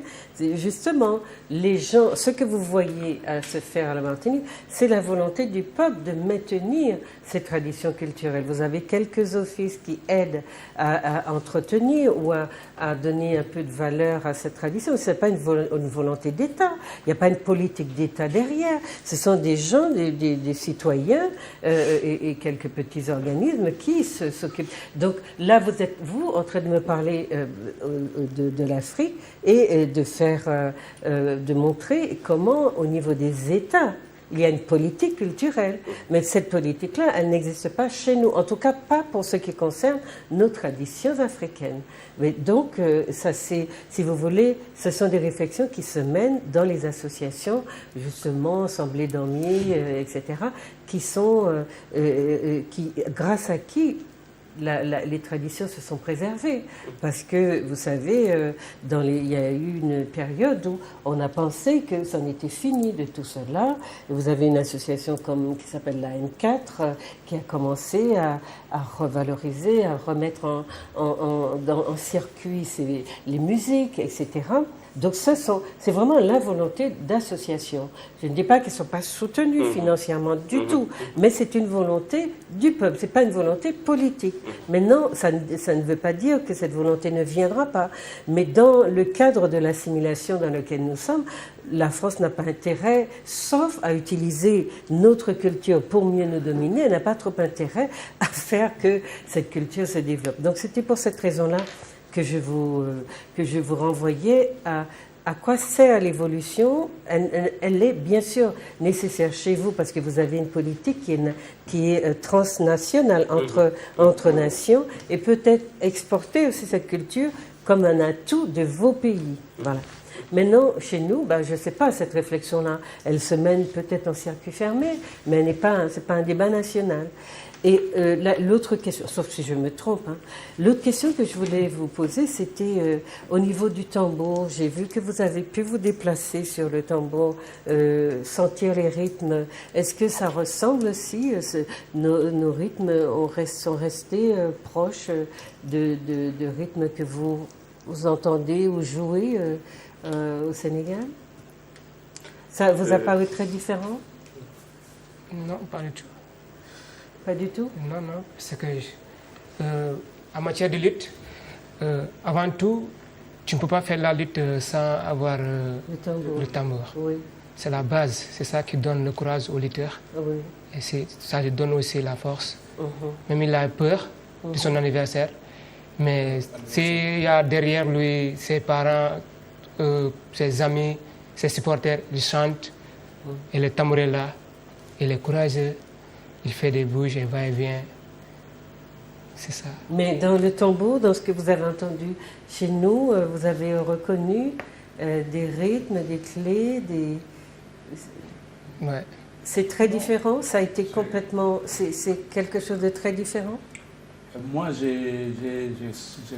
justement, les gens, ce que vous voyez se faire à la Martinique, c'est la volonté du peuple de maintenir ces traditions culturelles. Vous avez quelques offices qui aident à entretenir ou à donner un peu de valeur à cette tradition. Ce n'est pas une volonté d'État. Il n'y a pas une politique d'État derrière. Ce sont des gens, des citoyens et quelques petits organismes qui s'occupent. Donc là, vous êtes, en train de me parler de l'Afrique et de faire... de montrer comment, au niveau des États, il y a une politique culturelle. Mais cette politique-là, elle n'existe pas chez nous. En tout cas, pas pour ce qui concerne nos traditions africaines. Mais donc, ça, c'est, si vous voulez, ce sont des réflexions qui se mènent dans les associations, justement, Assemblée d'Amiers, etc., qui sont, grâce à qui les traditions se sont préservées. Parce que, vous savez, il y a eu une période où on a pensé que ça en était fini de tout cela. Et vous avez une association qui s'appelle la N4 qui a commencé à revaloriser, à remettre en circuit les musiques, etc. Donc c'est vraiment la volonté d'association. Je ne dis pas qu'ils ne sont pas soutenus financièrement du tout, mais c'est une volonté du peuple, ce n'est pas une volonté politique. Maintenant, ça ne veut pas dire que cette volonté ne viendra pas, mais dans le cadre de l'assimilation dans lequel nous sommes, la France n'a pas intérêt, sauf à utiliser notre culture pour mieux nous dominer, elle n'a pas trop intérêt à faire que cette culture se développe. Donc c'était pour cette raison-là que je vous renvoyais à quoi sert l'évolution. Elle est bien sûr nécessaire chez vous parce que vous avez une politique qui est transnationale entre nations et peut-être exporter aussi cette culture comme un atout de vos pays. Voilà. Maintenant, chez nous, je ne sais pas, cette réflexion-là, elle se mène peut-être en circuit fermé, mais c'est pas un débat national. Et l'autre question, sauf si je me trompe, l'autre question que je voulais vous poser, c'était au niveau du tambour. J'ai vu que vous avez pu vous déplacer sur le tambour, sentir les rythmes. Est-ce que ça ressemble aussi, nos rythmes sont restés proches de rythmes que vous entendez ou jouez au Sénégal? Ça vous a paru très différent? Non, pas du tout. Pas du tout? Non, parce que en matière de lutte, avant tout, tu ne peux pas faire la lutte sans avoir le tambour. Oui. C'est la base, c'est ça qui donne le courage aux lutteurs. Oui. Et ça lui donne aussi la force. Même il a peur de son anniversaire, mais s'il y a derrière lui ses parents, ses amis, ses supporters, ils chantent, et le tambour est là, il est courageux. Il fait des bouges et va-et-vient. C'est ça. Mais dans le tambour, dans ce que vous avez entendu chez nous, vous avez reconnu des rythmes, des clés, Ouais. C'est très différent? Ça a été complètement... C'est quelque chose de très différent? Moi, j'ai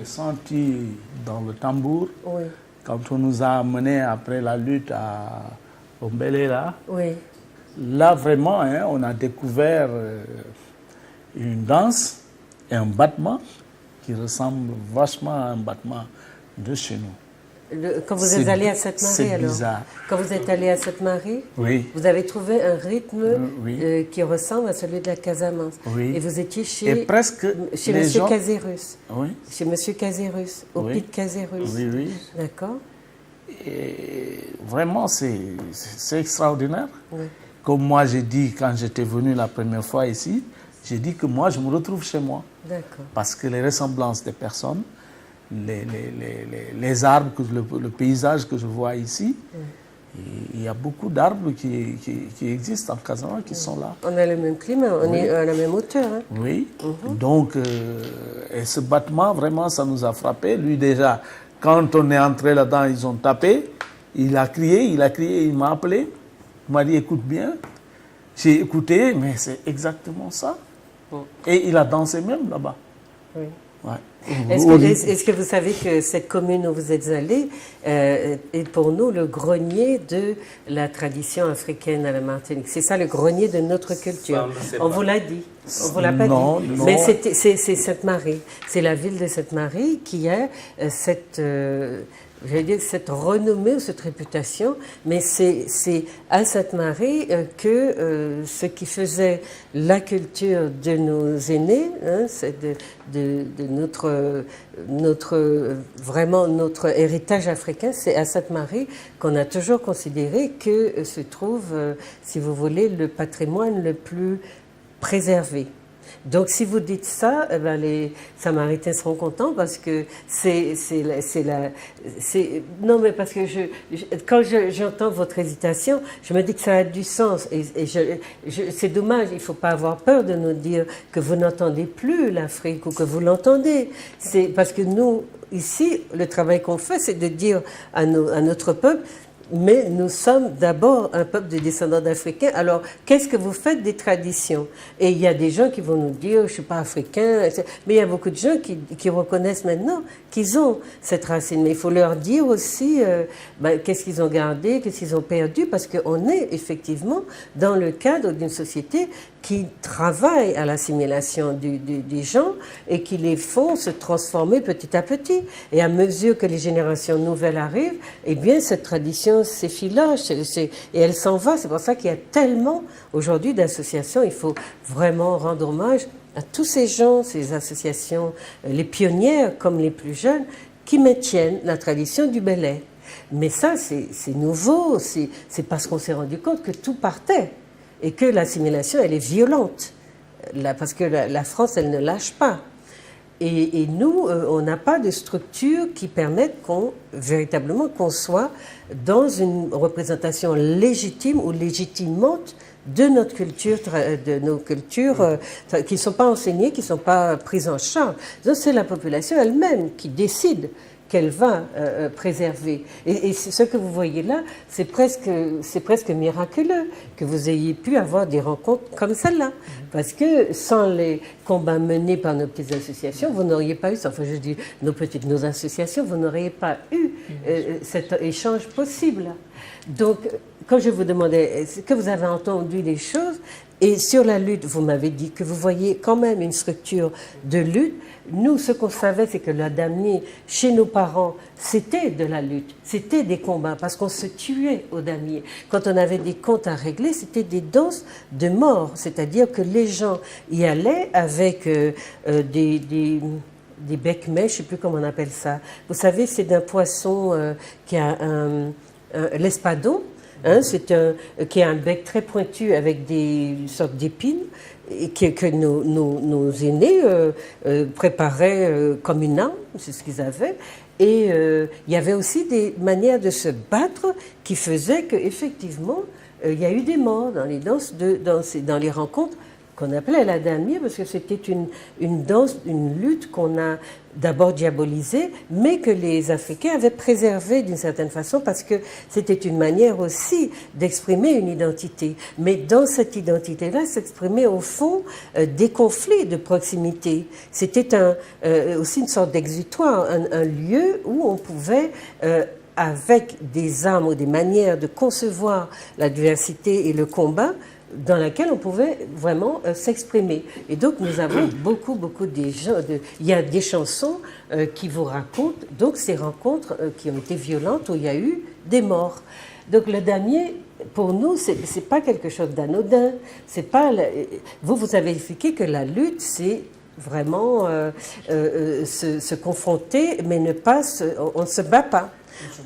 senti dans le tambour, oui. Quand on nous a amenés après la lutte au Mbélé, là, oui. Là, vraiment, on a découvert une danse et un battement qui ressemble vachement à un battement de chez nous. Quand vous êtes allé à Sainte-Marie, c'est bizarre. Quand vous êtes allé à Sainte-Marie, oui. Vous avez trouvé un rythme oui. Qui ressemble à celui de la Casamance. Oui. Et vous étiez chez M. Caserus. Oui. Chez M. Caserus, au oui. Pic Caserus. Oui, oui. D'accord. Et vraiment, c'est extraordinaire. Oui. Comme moi, j'ai dit quand j'étais venu la première fois ici, j'ai dit que moi, je me retrouve chez moi. D'accord. Parce que les ressemblances des personnes, les arbres, le paysage que je vois ici, il y a beaucoup d'arbres qui existent en Casamance, qui sont là. On a le même climat, on est à la même hauteur. Hein. Oui. Donc, et ce battement, vraiment, ça nous a frappé. Lui, déjà, quand on est entré là-dedans, ils ont tapé. Il a crié, il m'a appelé. Il m'a dit, écoute bien. J'ai écouté, mais c'est exactement ça. Et il a dansé même là-bas. Oui. Ouais. Est-ce que vous savez que cette commune où vous êtes allé est pour nous le grenier de la tradition africaine à la Martinique? C'est ça le grenier de notre culture. On vous l'a dit. On vous l'a pas dit. Non. Mais c'est Sainte-Marie. C'est la ville de Sainte-Marie qui a cette renommée ou cette réputation, mais c'est à Sainte-Marie que ce qui faisait la culture de nos aînés, c'est de notre héritage africain, c'est à Sainte-Marie qu'on a toujours considéré que se trouve, si vous voulez, le patrimoine le plus préservé. Donc, si vous dites ça, les Samaritains seront contents parce que non, mais parce que quand j'entends votre hésitation, je me dis que ça a du sens. Et c'est dommage, il ne faut pas avoir peur de nous dire que vous n'entendez plus l'Afrique ou que vous l'entendez. C'est parce que nous, ici, le travail qu'on fait, c'est de dire à notre peuple, mais nous sommes d'abord un peuple de descendants d'Africains. Alors, qu'est-ce que vous faites des traditions? Et il y a des gens qui vont nous dire, je ne suis pas africain, etc. Mais il y a beaucoup de gens qui reconnaissent maintenant qu'ils ont cette racine. Mais il faut leur dire aussi qu'est-ce qu'ils ont gardé, qu'est-ce qu'ils ont perdu, parce qu'on est effectivement dans le cadre d'une société qui travaille à l'assimilation des gens et qui les font se transformer petit à petit. Et à mesure que les générations nouvelles arrivent, eh bien, cette tradition s'effiloche et elle s'en va. C'est pour ça qu'il y a tellement aujourd'hui d'associations. Il faut vraiment rendre hommage à tous ces gens, ces associations, les pionnières comme les plus jeunes, qui maintiennent la tradition du Belay. Mais ça, c'est nouveau. C'est parce qu'on s'est rendu compte que tout partait. Et que l'assimilation, elle est violente, parce que la France, elle ne lâche pas. Et nous, on n'a pas de structure qui permette véritablement qu'on soit dans une représentation légitime ou légitimante de notre culture, de nos cultures qui ne sont pas enseignées, qui ne sont pas prises en charge. Donc c'est la population elle-même qui décide qu'elle va préserver. Et ce que vous voyez là, c'est presque miraculeux que vous ayez pu avoir des rencontres comme celle-là. Parce que sans les combats menés par nos petites associations, vous n'auriez pas eu, enfin je dis nos associations, vous n'auriez pas eu cet échange possible. Donc, quand je vous demandais, est-ce que vous avez entendu les choses? Et sur la lutte, vous m'avez dit que vous voyez quand même une structure de lutte. Nous, ce qu'on savait, c'est que le damier, chez nos parents, c'était de la lutte, c'était des combats, parce qu'on se tuait au damier. Quand on avait des comptes à régler, c'était des danses de mort, c'est-à-dire que les gens y allaient avec des becs-mèches, je ne sais plus comment on appelle ça. Vous savez, c'est d'un poisson qui a l'espadon. Qui a un bec très pointu avec une sorte d'épines et que nos aînés préparaient comme une arme, c'est ce qu'ils avaient. Et il y avait aussi des manières de se battre qui faisaient qu'effectivement, il y a eu des morts dans les danses, dans les rencontres qu'on appelait la damier, parce que c'était une danse, une lutte qu'on a d'abord diabolisée, mais que les Africains avaient préservée d'une certaine façon, parce que c'était une manière aussi d'exprimer une identité. Mais dans cette identité-là, s'exprimer au fond des conflits de proximité. C'était aussi une sorte d'exutoire, un lieu où on pouvait... avec des armes ou des manières de concevoir la diversité et le combat, dans laquelle on pouvait vraiment s'exprimer. Et donc nous avons beaucoup des gens, il y a des chansons qui vous racontent donc ces rencontres qui ont été violentes où il y a eu des morts. Donc le damier, pour nous, c'est pas quelque chose d'anodin. C'est pas vous avez expliqué que la lutte, c'est vraiment se confronter, mais on ne se bat pas.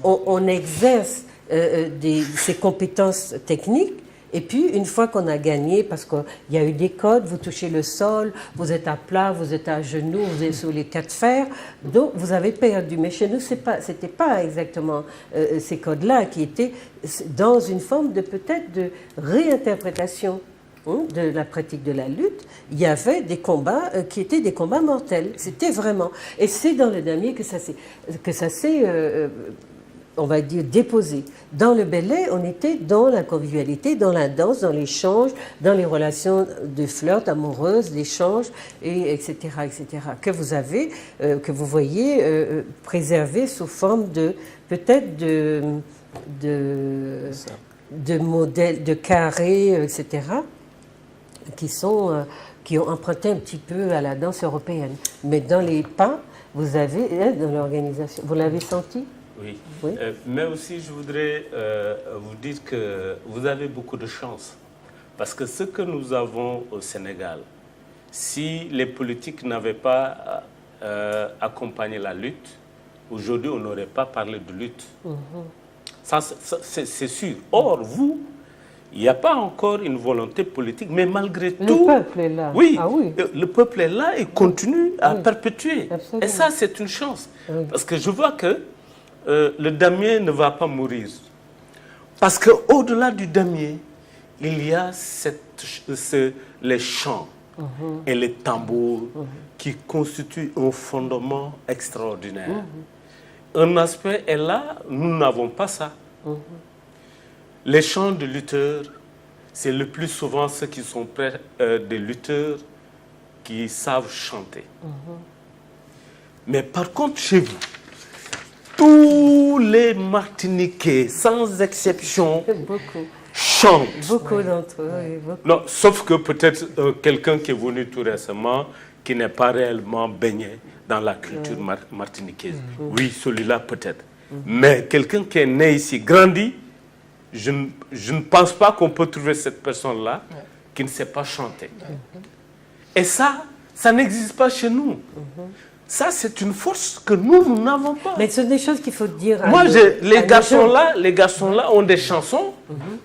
On exerce ces compétences techniques. Et puis, une fois qu'on a gagné, parce qu'il y a eu des codes, vous touchez le sol, vous êtes à plat, vous êtes à genoux, vous êtes sur les quatre fers, donc vous avez perdu. Mais chez nous, c'était pas exactement ces codes-là qui étaient dans une forme peut-être de réinterprétation de la pratique de la lutte. Il y avait des combats qui étaient des combats mortels. C'était vraiment... Et c'est dans le damier que ça s'est on va dire, déposé. Dans le belay, on était dans la convivialité, dans la danse, dans l'échange, dans les relations de flirt amoureuses, d'échange, etc., que vous avez, que vous voyez préserver sous forme peut-être de modèles, de carrés, etc., qui ont emprunté un petit peu à la danse européenne. Mais dans les pas, vous avez, dans l'organisation, vous l'avez senti? Oui, oui. Mais aussi je voudrais vous dire que vous avez beaucoup de chance. Parce que ce que nous avons au Sénégal, si les politiques n'avaient pas accompagné la lutte, aujourd'hui on n'aurait pas parlé de lutte. Ça, c'est sûr. Or, vous, il n'y a pas encore une volonté politique, mais malgré tout... Le peuple est là. Oui, le peuple est là et continue à perpétuer. Absolument. Et ça, c'est une chance. Parce que je vois que le damier ne va pas mourir. Parce qu'au-delà du damier, il y a les chants et les tambours qui constituent un fondement extraordinaire. Un aspect est là, nous n'avons pas ça. Les chants de lutteurs, c'est le plus souvent ceux qui sont près des lutteurs qui savent chanter. Mais par contre, chez vous, tous les Martiniquais, sans exception, chantent. Beaucoup d'entre eux. Oui, beaucoup. Non, sauf que peut-être quelqu'un qui est venu tout récemment, qui n'est pas réellement baigné dans la culture martiniquaise. Oui, celui-là peut-être. Mais quelqu'un qui est né ici, grandi, je ne pense pas qu'on peut trouver cette personne-là qui ne sait pas chanter. Et ça n'existe pas chez nous. Ça, c'est une force que nous n'avons pas. Mais ce sont des choses qu'il faut dire. Moi, les garçons-là ont des chansons.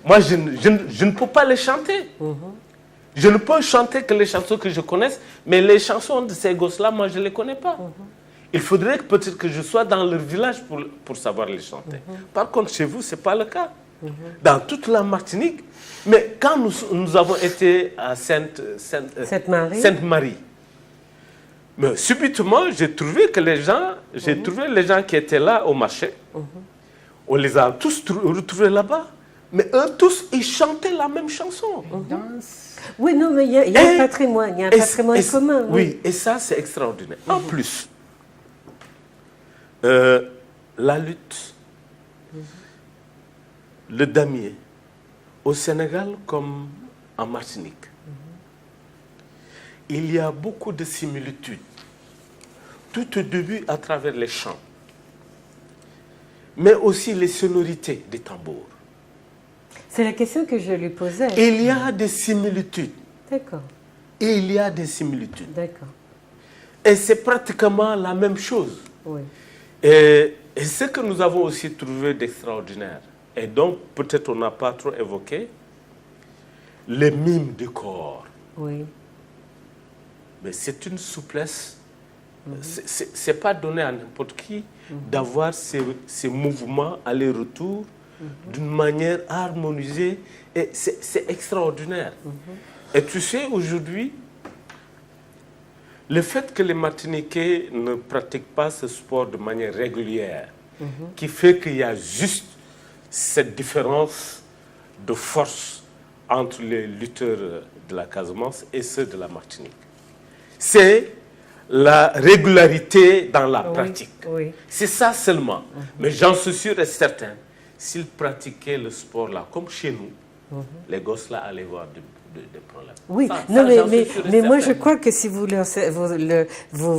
Moi, je ne peux pas les chanter. Je ne peux chanter que les chansons que je connaisse, mais les chansons de ces gosses-là, moi, je ne les connais pas. Il faudrait peut-être que je sois dans leur village pour savoir les chanter. Par contre, chez vous, ce n'est pas le cas. Dans toute la Martinique, mais quand nous avons été à Sainte-Marie, mais subitement, j'ai trouvé les gens qui étaient là au marché, on les a tous retrouvés là-bas, mais eux tous, ils chantaient la même chanson. Oui, non, mais il y a un patrimoine, il y a un patrimoine commun. Oui, et ça, c'est extraordinaire. En plus, la lutte, le damier, au Sénégal comme en Martinique, il y a beaucoup de similitudes. Tout au début à travers les chants, mais aussi les sonorités des tambours. C'est la question que je lui posais. Il y a des similitudes. D'accord. Il y a des similitudes. D'accord. Et c'est pratiquement la même chose. Oui. Et ce que nous avons aussi trouvé d'extraordinaire, et donc peut-être on n'a pas trop évoqué, les mimes du corps. Oui. Mais c'est une souplesse. Ce n'est pas donné à n'importe qui d'avoir ces mouvements aller-retour d'une manière harmonisée. Et c'est extraordinaire. Et tu sais, aujourd'hui, le fait que les Martiniquais ne pratiquent pas ce sport de manière régulière, qui fait qu'il y a juste cette différence de force entre les lutteurs de la Casamance et ceux de la Martinique. C'est la régularité dans la pratique. Oui. C'est ça seulement. Mais j'en suis sûr et certain, s'ils pratiquaient le sport là, comme chez nous, les gosses là allaient voir des problèmes. Oui, mais moi je crois que si vous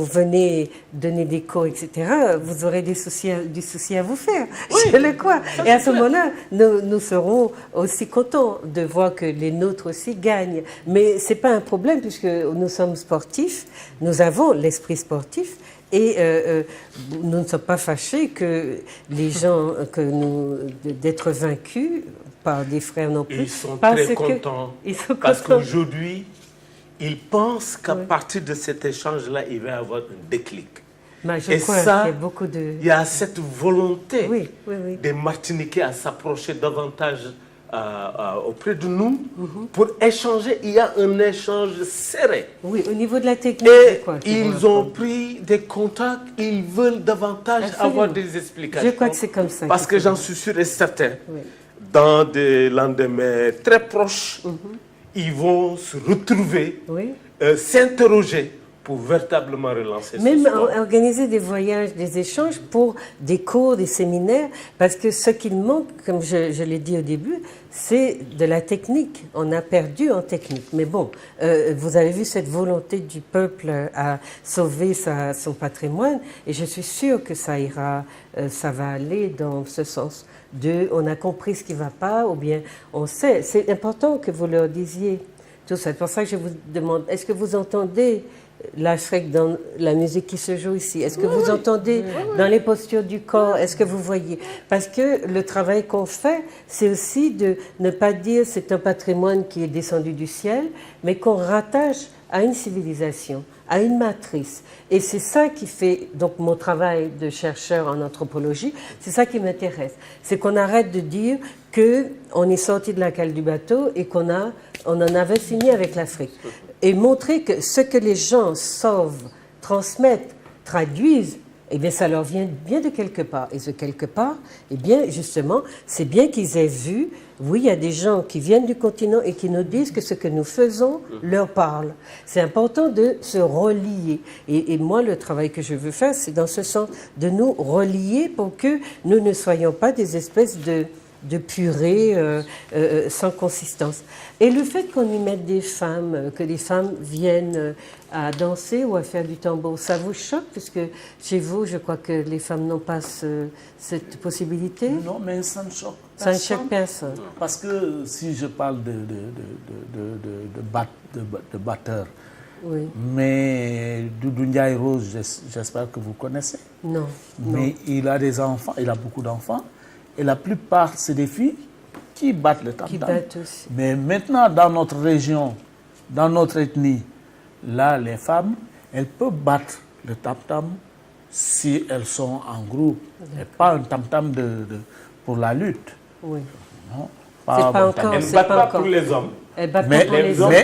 venez donner des cours, etc., vous aurez du souci à vous faire. Oui, je le crois. Et à ce moment-là, nous serons aussi contents de voir que les nôtres aussi gagnent. Mais ce n'est pas un problème puisque nous sommes sportifs, nous avons l'esprit sportif. Et nous ne sommes pas fâchés que les gens, d'être vaincus par des frères non plus. Ils sont très contents. Parce qu'aujourd'hui, ils pensent qu'à partir de cet échange-là, il va y avoir un déclic. Et ça, il y a cette volonté des Martiniquais à s'approcher davantage auprès de nous pour échanger. Il y a un échange serré. Oui, au niveau de la technique. Et ils ont pris des contacts, ils veulent davantage avoir des explications. Je crois que c'est comme ça. Parce que j'en suis sûr et certain, dans des lendemains très proches, ils vont se retrouver, s'interroger pour véritablement relancer ce sport. Même organiser des voyages, des échanges pour des cours, des séminaires, parce que ce qu'il manque, comme je l'ai dit au début, c'est de la technique. On a perdu en technique. Mais bon, vous avez vu cette volonté du peuple à sauver son patrimoine, et je suis sûre que ça ira, ça va aller dans ce sens. On a compris ce qui ne va pas, ou bien on sait. C'est important que vous leur disiez tout ça. C'est pour ça que je vous demande, est-ce que vous entendez l'Afrique dans la musique qui se joue ici? Est-ce que vous entendez dans les postures du corps? Est-ce que vous voyez? Parce que le travail qu'on fait, c'est aussi de ne pas dire c'est un patrimoine qui est descendu du ciel, mais qu'on rattache à une civilisation, à une matrice. Et c'est ça qui fait, donc mon travail de chercheur en anthropologie, c'est ça qui m'intéresse. C'est qu'on arrête de dire qu'on est sorti de la cale du bateau et qu'on en avait fini avec l'Afrique. Et montrer que ce que les gens sauvent, transmettent, traduisent, eh bien, ça leur vient bien de quelque part. Et ce quelque part, eh bien, justement, c'est bien qu'ils aient vu, oui, il y a des gens qui viennent du continent et qui nous disent que ce que nous faisons leur parle. C'est important de se relier. Et moi, le travail que je veux faire, c'est dans ce sens de nous relier pour que nous ne soyons pas des espèces de purée sans consistance. Et le fait qu'on y mette des femmes, que les femmes viennent à danser ou à faire du tambour, ça vous choque? Puisque chez vous, je crois que les femmes n'ont pas cette possibilité. Non, mais ça ne choque personne. Ça ne choque personne. Parce que si je parle de batteur, mais Doudou Ndiaye Rose, j'espère que vous connaissez. Non. Mais il a des enfants, il a beaucoup d'enfants. Et la plupart, c'est des filles qui battent le tam-tam. Qui battent aussi. Mais maintenant, dans notre région, dans notre ethnie, là, les femmes, elles peuvent battre le tam-tam si elles sont en groupe. Et pas un tam-tam pour la lutte. Oui. Non, pas encore. Elles ne battent pas pour les hommes. Elles battent mais pas pour les hommes.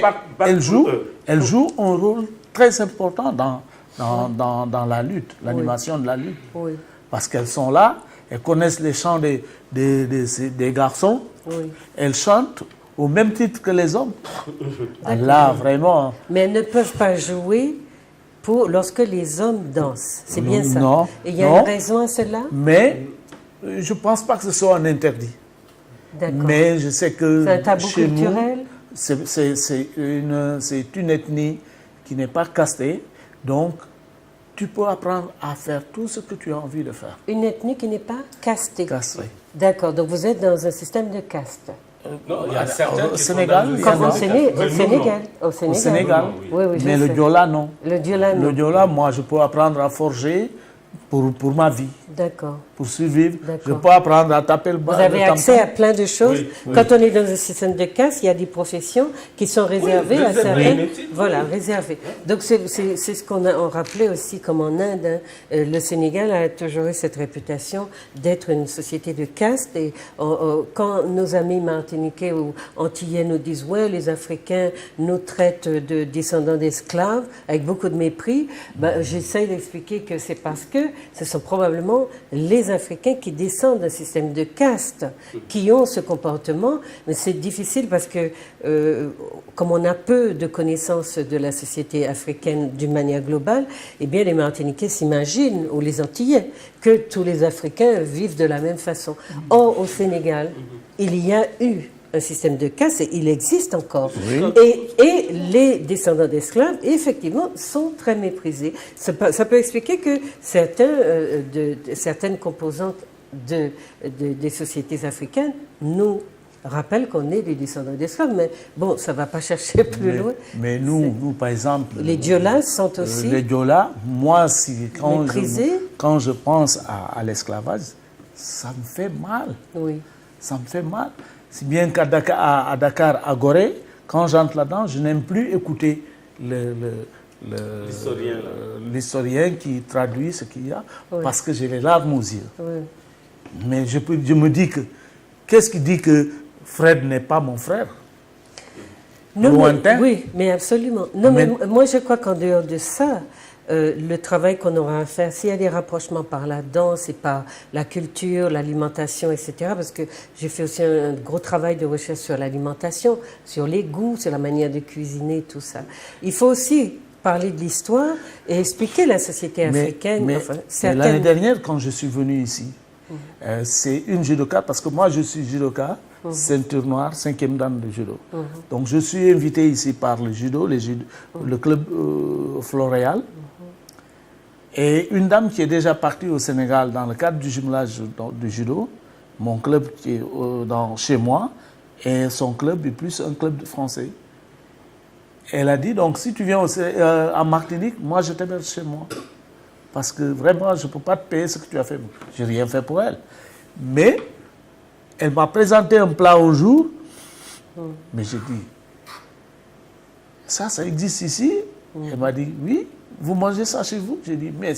elles jouent un rôle très important dans la lutte, l'animation de la lutte. Oui. Parce qu'elles sont là, elles connaissent les chants des garçons, Oui. elles chantent au même titre que les hommes. Là, vraiment... Mais elles ne peuvent pas jouer lorsque les hommes dansent. C'est bien ça. Non. Et il y a une raison à cela? Mais je ne pense pas que ce soit un interdit. D'accord. Mais je sais que c'est un tabou chez culturel? nous, c'est une ethnie qui n'est pas castée. Donc, tu peux apprendre à faire tout ce que tu as envie de faire. Une ethnie qui n'est pas castée? Castrée. D'accord. Donc, vous êtes dans un système de caste? Non, il y a certains au Sénégal, il y Comme en a. au Sénégal. Au Sénégal. Oui, oui, Mais le Diola, non. Le Diola, non. Le Diola, moi, je peux apprendre à forger pour ma vie, D'accord. pour survivre. D'accord. Je peux apprendre à taper le bas. Vous avez accès à plein de choses. Oui, oui. Quand on est dans un système de caste, il y a des professions qui sont réservées à certaines. métiers. Voilà, réservées. Donc c'est ce on rappelait aussi comme en Inde. Hein, le Sénégal a toujours eu cette réputation d'être une société de caste. Et quand nos amis martiniquais ou antillais nous disent ouais, les Africains nous traitent de descendants d'esclaves avec beaucoup de mépris, ben, j'essaie d'expliquer que c'est parce que ce sont probablement les Africains qui descendent d'un système de caste qui ont ce comportement. Mais c'est difficile parce que, comme on a peu de connaissances de la société africaine d'une manière globale, eh bien les Martiniquais s'imaginent, ou les Antillais, que tous les Africains vivent de la même façon. Or, au Sénégal, il y a eu un système de caste, et il existe encore. Oui. Et les descendants d'esclaves, effectivement, sont très méprisés. Ça peut expliquer que certaines composantes des sociétés africaines nous rappellent qu'on est des descendants d'esclaves. Mais bon, ça ne va pas chercher plus loin. Mais nous, par exemple... Les Diolas sont aussi... Les Diolas, moi, méprisés. Quand je pense à l'esclavage, ça me fait mal. Oui. Ça me fait mal. Si bien qu'à Dakar, à Gorée, quand j'entre là-dedans, je n'aime plus écouter l'historien qui traduit ce qu'il y a, oui. Parce que j'ai les larmes aux yeux. Oui. Mais je me dis que, qu'est-ce qui dit que Fred n'est pas mon frère? Non, lointain? Oui, mais absolument. Non, mais moi, je crois qu'en dehors de ça, le travail qu'on aura à faire, s'il y a des rapprochements par la danse et par la culture, l'alimentation, etc., parce que j'ai fait aussi un gros travail de recherche sur l'alimentation, sur les goûts, sur la manière de cuisiner, tout ça. Il faut aussi parler de l'histoire et expliquer la société africaine. Mais l'année dernière, quand je suis venu ici, c'est une judoka, parce que moi je suis judoka, ceinture noire, 5e dan de judo. Donc je suis invité ici par le judo, le club Floréal. Et une dame qui est déjà partie au Sénégal dans le cadre du jumelage du judo, mon club qui est chez moi, et son club est plus un club de français. Elle a dit, donc si tu viens en Martinique, moi je t'héberge chez moi. Parce que vraiment, je ne peux pas te payer ce que tu as fait. Je n'ai rien fait pour elle. Mais elle m'a présenté un plat au jour, mais j'ai dit, ça existe ici? Elle m'a dit, oui. Vous mangez ça chez vous? J'ai dit, mais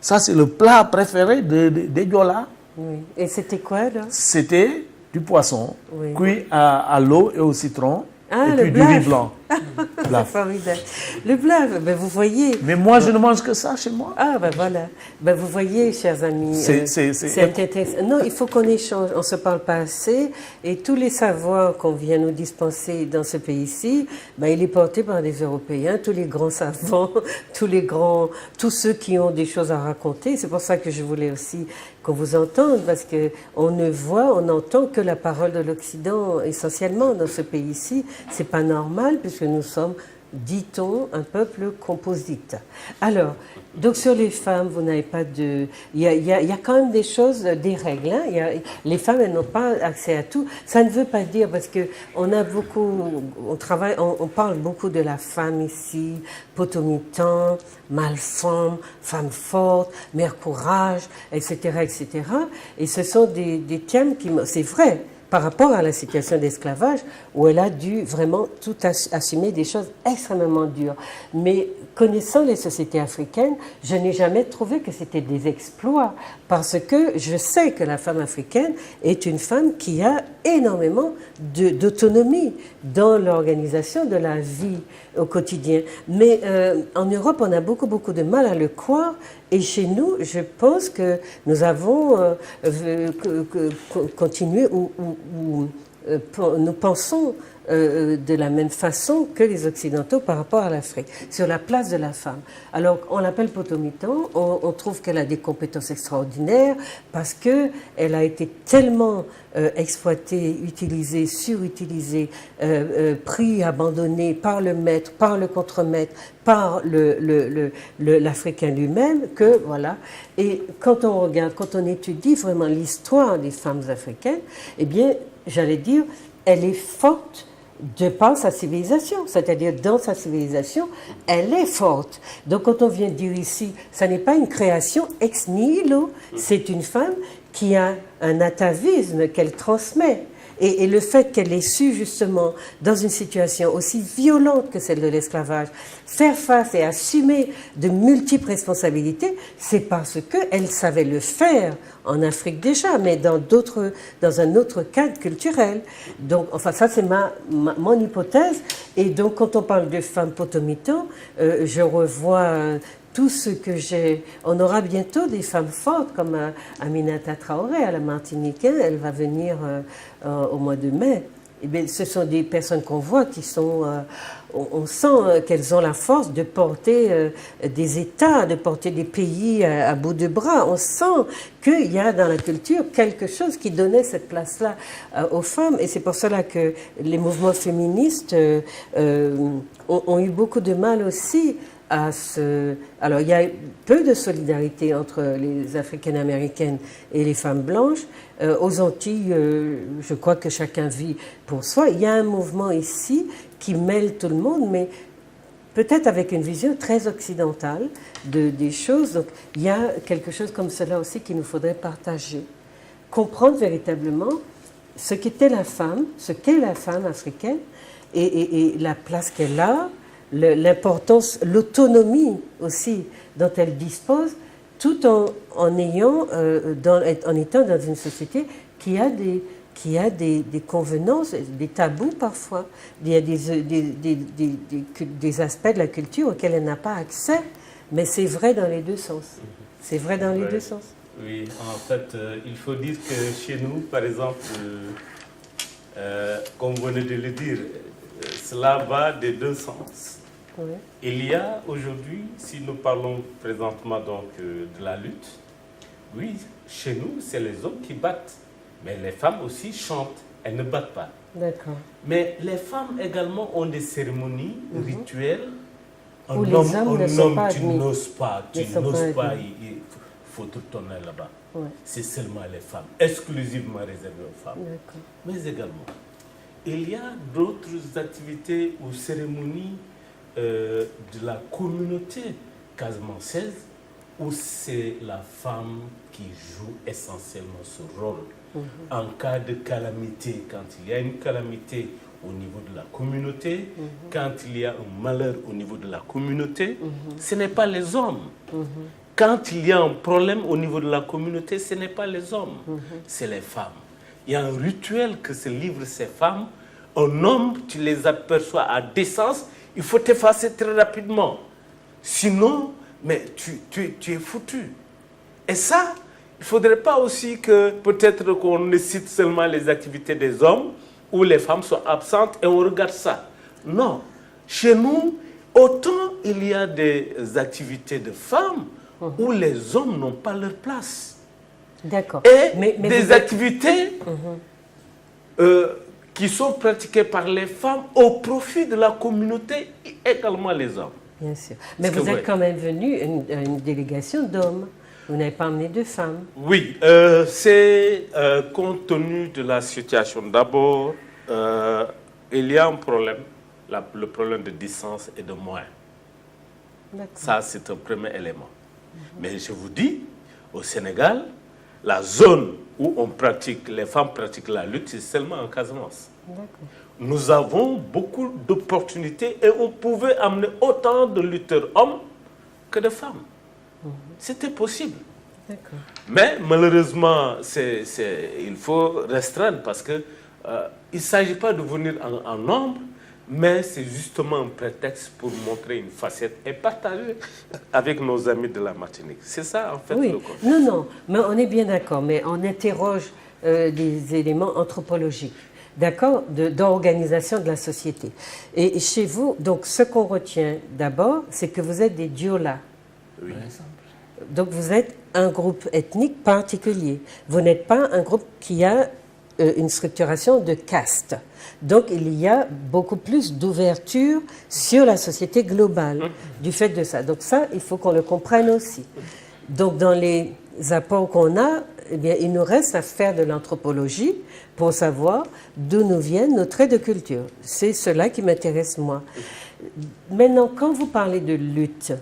ça c'est le plat préféré des Diola. Oui. Et c'était quoi là? C'était du poisson, cuit à l'eau et au citron, et puis du riz blanc. C'est formidable. Le blaf, ben vous voyez... Mais moi, je ne mange que ça chez moi. Ah, ben voilà. Ben vous voyez, chers amis, c'est intéressant. Non, il faut qu'on échange. On ne se parle pas assez. Et tous les savoirs qu'on vient nous dispenser dans ce pays-ci, ben, il est porté par des Européens, tous les grands savants, tous ceux qui ont des choses à raconter. C'est pour ça que je voulais aussi qu'on vous entende, parce qu'on ne voit, on n'entend que la parole de l'Occident essentiellement dans ce pays-ci. C'est pas normal, puisque nous sommes, dit-on, un peuple composite. Alors, donc sur les femmes, vous n'avez pas de... Il y a quand même des choses, des règles. Hein? Les femmes, elles n'ont pas accès à tout. Ça ne veut pas dire, parce qu'on a beaucoup... On parle beaucoup de la femme ici, potomitan, malfemme, femme forte, mère courage, etc., etc. Et ce sont des thèmes qui... C'est vrai. par rapport à la situation d'esclavage, où elle a dû vraiment tout assumer des choses extrêmement dures. Mais connaissant les sociétés africaines, je n'ai jamais trouvé que c'était des exploits, parce que je sais que la femme africaine est une femme qui a énormément d'autonomie dans l'organisation de la vie au quotidien. Mais en Europe, on a beaucoup de mal à le croire. Et chez nous, je pense que nous avons continué ou nous pensons de la même façon que les Occidentaux par rapport à l'Afrique, sur la place de la femme. Alors, on l'appelle Potomitan, on trouve qu'elle a des compétences extraordinaires parce qu'elle a été tellement exploitée, utilisée, surutilisée, pris, abandonnée par le maître, par le contremaître, par l'Africain lui-même, que voilà. Et quand on regarde, quand on étudie vraiment l'histoire des femmes africaines, eh bien, j'allais dire, elle est forte de par sa civilisation, c'est-à-dire dans sa civilisation, elle est forte. Donc quand on vient dire ici, ça n'est pas une création ex nihilo, c'est une femme qui a un atavisme qu'elle transmet. Et le fait qu'elle ait su justement, dans une situation aussi violente que celle de l'esclavage, faire face et assumer de multiples responsabilités, c'est parce qu'elle savait le faire en Afrique déjà, mais dans un autre cadre culturel. Donc, enfin, ça c'est mon hypothèse. Et donc, quand on parle de femmes potomitan, je revois tout ce que j'ai. On aura bientôt des femmes fortes comme Aminata Traoré à la Martinique. Elle va venir au mois de mai. Eh bien, ce sont des personnes qu'on voit qui sont. On sent qu'elles ont la force de porter des États, de porter des pays à bout de bras. On sent qu'il y a dans la culture quelque chose qui donnait cette place-là aux femmes. Et c'est pour cela que les mouvements féministes ont eu beaucoup de mal aussi à ce... Alors, il y a peu de solidarité entre les Africaines-Américaines et les femmes blanches. Aux Antilles, je crois que chacun vit pour soi. Il y a un mouvement ici qui mêle tout le monde, mais peut-être avec une vision très occidentale des choses. Donc, il y a quelque chose comme cela aussi qu'il nous faudrait partager. Comprendre véritablement ce qu'était la femme, ce qu'est la femme africaine et la place qu'elle a, l'importance, l'autonomie aussi dont elle dispose, tout en étant dans une société qui a des convenances, des tabous parfois. Il y a des aspects de la culture auxquels elle n'a pas accès, mais c'est vrai dans les deux sens. C'est vrai dans les deux sens. Oui, en fait, il faut dire que chez nous, par exemple, comme vous venez de le dire, cela va des deux sens. Oui. Il y a aujourd'hui, si nous parlons présentement donc de la lutte, oui, chez nous, c'est les hommes qui battent. Mais les femmes aussi chantent, elles ne battent pas. D'accord. Mais les femmes également ont des cérémonies rituelles. Où les hommes ne sont pas admis. Tu n'oses pas, il faut te tourner là-bas. Ouais. C'est seulement les femmes, exclusivement réservées aux femmes. D'accord. Mais également, il y a d'autres activités ou cérémonies de la communauté casamançaise où c'est la femme qui joue essentiellement ce rôle. En cas de calamité, quand il y a une calamité au niveau de la communauté, quand il y a un malheur au niveau de la communauté, ce n'est pas les hommes. Quand il y a un problème au niveau de la communauté, ce n'est pas les hommes, c'est les femmes. Il y a un rituel que se livrent ces femmes. Un homme, tu les aperçois à décence, il faut t'effacer très rapidement. Sinon, mais tu es foutu. Et ça, il ne faudrait pas aussi que peut-être qu'on ne cite seulement les activités des hommes où les femmes sont absentes et on regarde ça. Non. Chez nous, autant il y a des activités de femmes où les hommes n'ont pas leur place. D'accord. Et mais des activités qui sont pratiquées par les femmes au profit de la communauté et également les hommes. Bien sûr. Mais vous êtes quand même venu une délégation d'hommes. Vous n'avez pas amené de femmes. Oui, c'est compte tenu de la situation. D'abord, il y a un problème, le problème de distance et de moyens. Ça, c'est un premier élément. Mais je vous dis, au Sénégal, la zone où les femmes pratiquent la lutte, c'est seulement en Casamance. Nous avons beaucoup d'opportunités et on pouvait amener autant de lutteurs hommes que de femmes. C'était possible. Mais malheureusement, il faut restreindre parce qu'il ne s'agit pas de venir en nombre, mais c'est justement un prétexte pour montrer une facette et partager avec nos amis de la Martinique. C'est ça, en fait, le concept. Non, mais on est bien d'accord, mais on interroge des éléments anthropologiques, d'accord, d'organisation de la société. Et chez vous, donc, ce qu'on retient d'abord, c'est que vous êtes des Diola. Oui. Donc, vous êtes un groupe ethnique particulier. Vous n'êtes pas un groupe qui a une structuration de caste. Donc, il y a beaucoup plus d'ouverture sur la société globale du fait de ça. Donc, ça, il faut qu'on le comprenne aussi. Donc, dans les apports qu'on a, eh bien, il nous reste à faire de l'anthropologie pour savoir d'où nous viennent nos traits de culture. C'est cela qui m'intéresse, moi. Maintenant, quand vous parlez de lutte,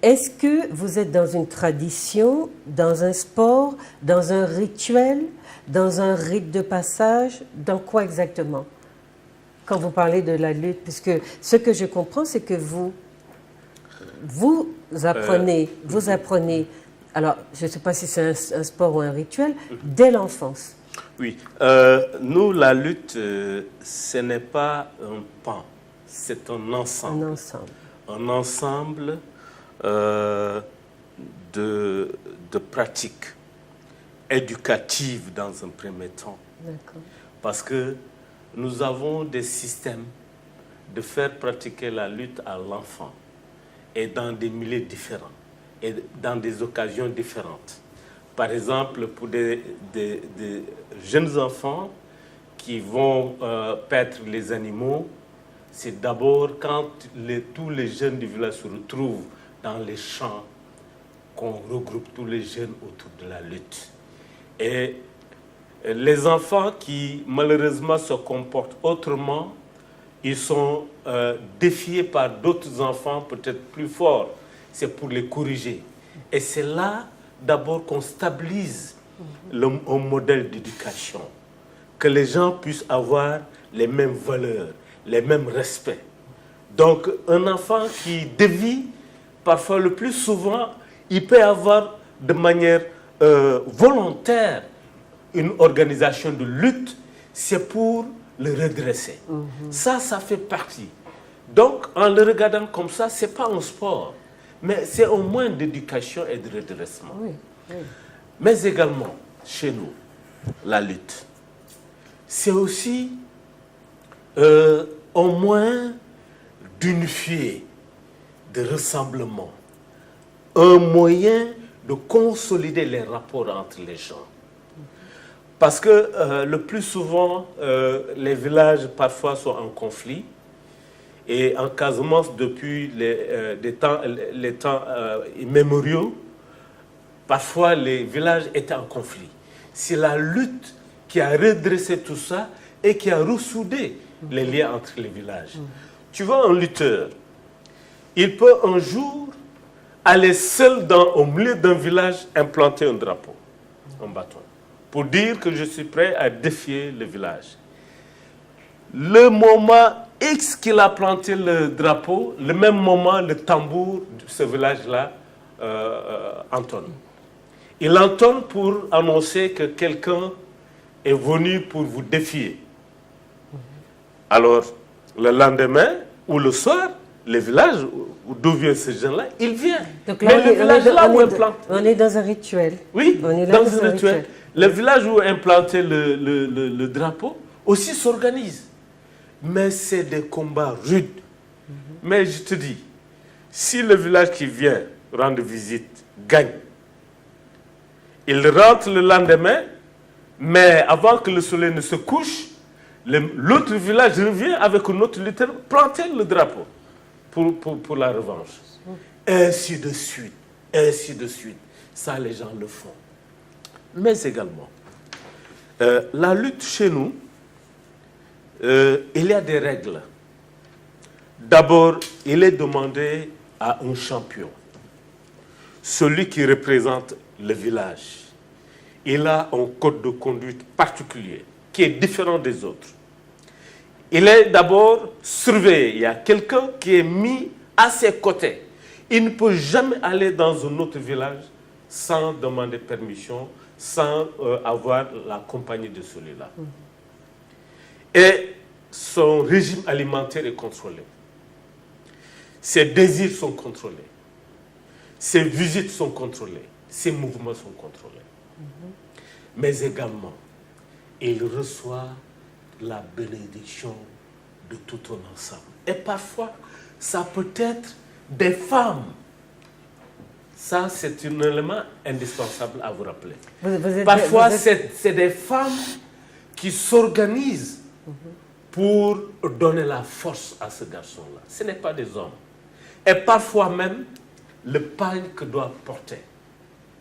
est-ce que vous êtes dans une tradition, dans un sport, dans un rituel, dans un rite de passage? Dans quoi exactement? Quand vous parlez de la lutte, puisque ce que je comprends, c'est que vous apprenez, alors je ne sais pas si c'est un sport ou un rituel, dès l'enfance. Oui. Nous, la lutte, ce n'est pas un pan, c'est un ensemble. Un ensemble. Un ensemble de pratiques éducatives dans un premier temps. D'accord. Parce que nous avons des systèmes de faire pratiquer la lutte à l'enfant et dans des milieux différents et dans des occasions différentes. Par exemple, pour des jeunes enfants qui vont paître les animaux, c'est d'abord quand tous les jeunes du village se retrouvent dans les champs qu'on regroupe tous les jeunes autour de la lutte. Et les enfants qui malheureusement se comportent autrement, ils sont défiés par d'autres enfants peut-être plus forts. C'est pour les corriger. Et c'est là d'abord qu'on stabilise un modèle d'éducation, que les gens puissent avoir les mêmes valeurs, les mêmes respects. Donc un enfant qui dévie, parfois le plus souvent, il peut avoir de manière volontaire une organisation de lutte, c'est pour le redresser. Ça fait partie. Donc, en le regardant comme ça, ce n'est pas un sport, mais c'est un moyen d'éducation et de redressement. Oui, oui. Mais également, chez nous, la lutte, c'est aussi un moyen d'unifier, de rassemblement, un moyen de consolider les rapports entre les gens. Parce que le plus souvent, les villages parfois sont en conflit. Et en Casamance, depuis les temps immémoriaux, parfois les villages étaient en conflit. C'est la lutte qui a redressé tout ça et qui a ressoudé les liens entre les villages. Tu vois, un lutteur, il peut un jour aller seul au milieu d'un village implanter un drapeau, un bâton, pour dire que je suis prêt à défier le village. Le moment X qu'il a planté le drapeau, le même moment, le tambour de ce village-là entonne. Il entonne pour annoncer que quelqu'un est venu pour vous défier. Alors, le lendemain ou le soir, le village d'où vient ce jeune-là, il vient. Donc là, on est dans un rituel. Oui, dans un rituel. Le village où est implanté le drapeau aussi s'organise. Mais c'est des combats rudes. Mais je te dis, si le village qui vient rendre visite gagne, il rentre le lendemain, mais avant que le soleil ne se couche, l'autre village revient avec un autre lutteur planter le drapeau pour la revanche. Ainsi de suite, ainsi de suite. Ça, les gens le font. Mais également, la lutte chez nous, il y a des règles. D'abord, il est demandé à un champion, celui qui représente le village. il a un code de conduite particulier qui est différent des autres. Il est d'abord surveillé. Il y a quelqu'un qui est mis à ses côtés. Il ne peut jamais aller dans un autre village sans demander permission, sans avoir la compagnie de celui-là. Et son régime alimentaire est contrôlé. Ses désirs sont contrôlés. Ses visites sont contrôlées. Ses mouvements sont contrôlés. Mais également, il reçoit la bénédiction de tout un ensemble. Et parfois, ça peut être des femmes. Ça, c'est un élément indispensable à vous rappeler. Parfois, c'est des femmes qui s'organisent pour donner la force à ce garçon-là. Ce n'est pas des hommes. Et parfois même, le pagne que doit porter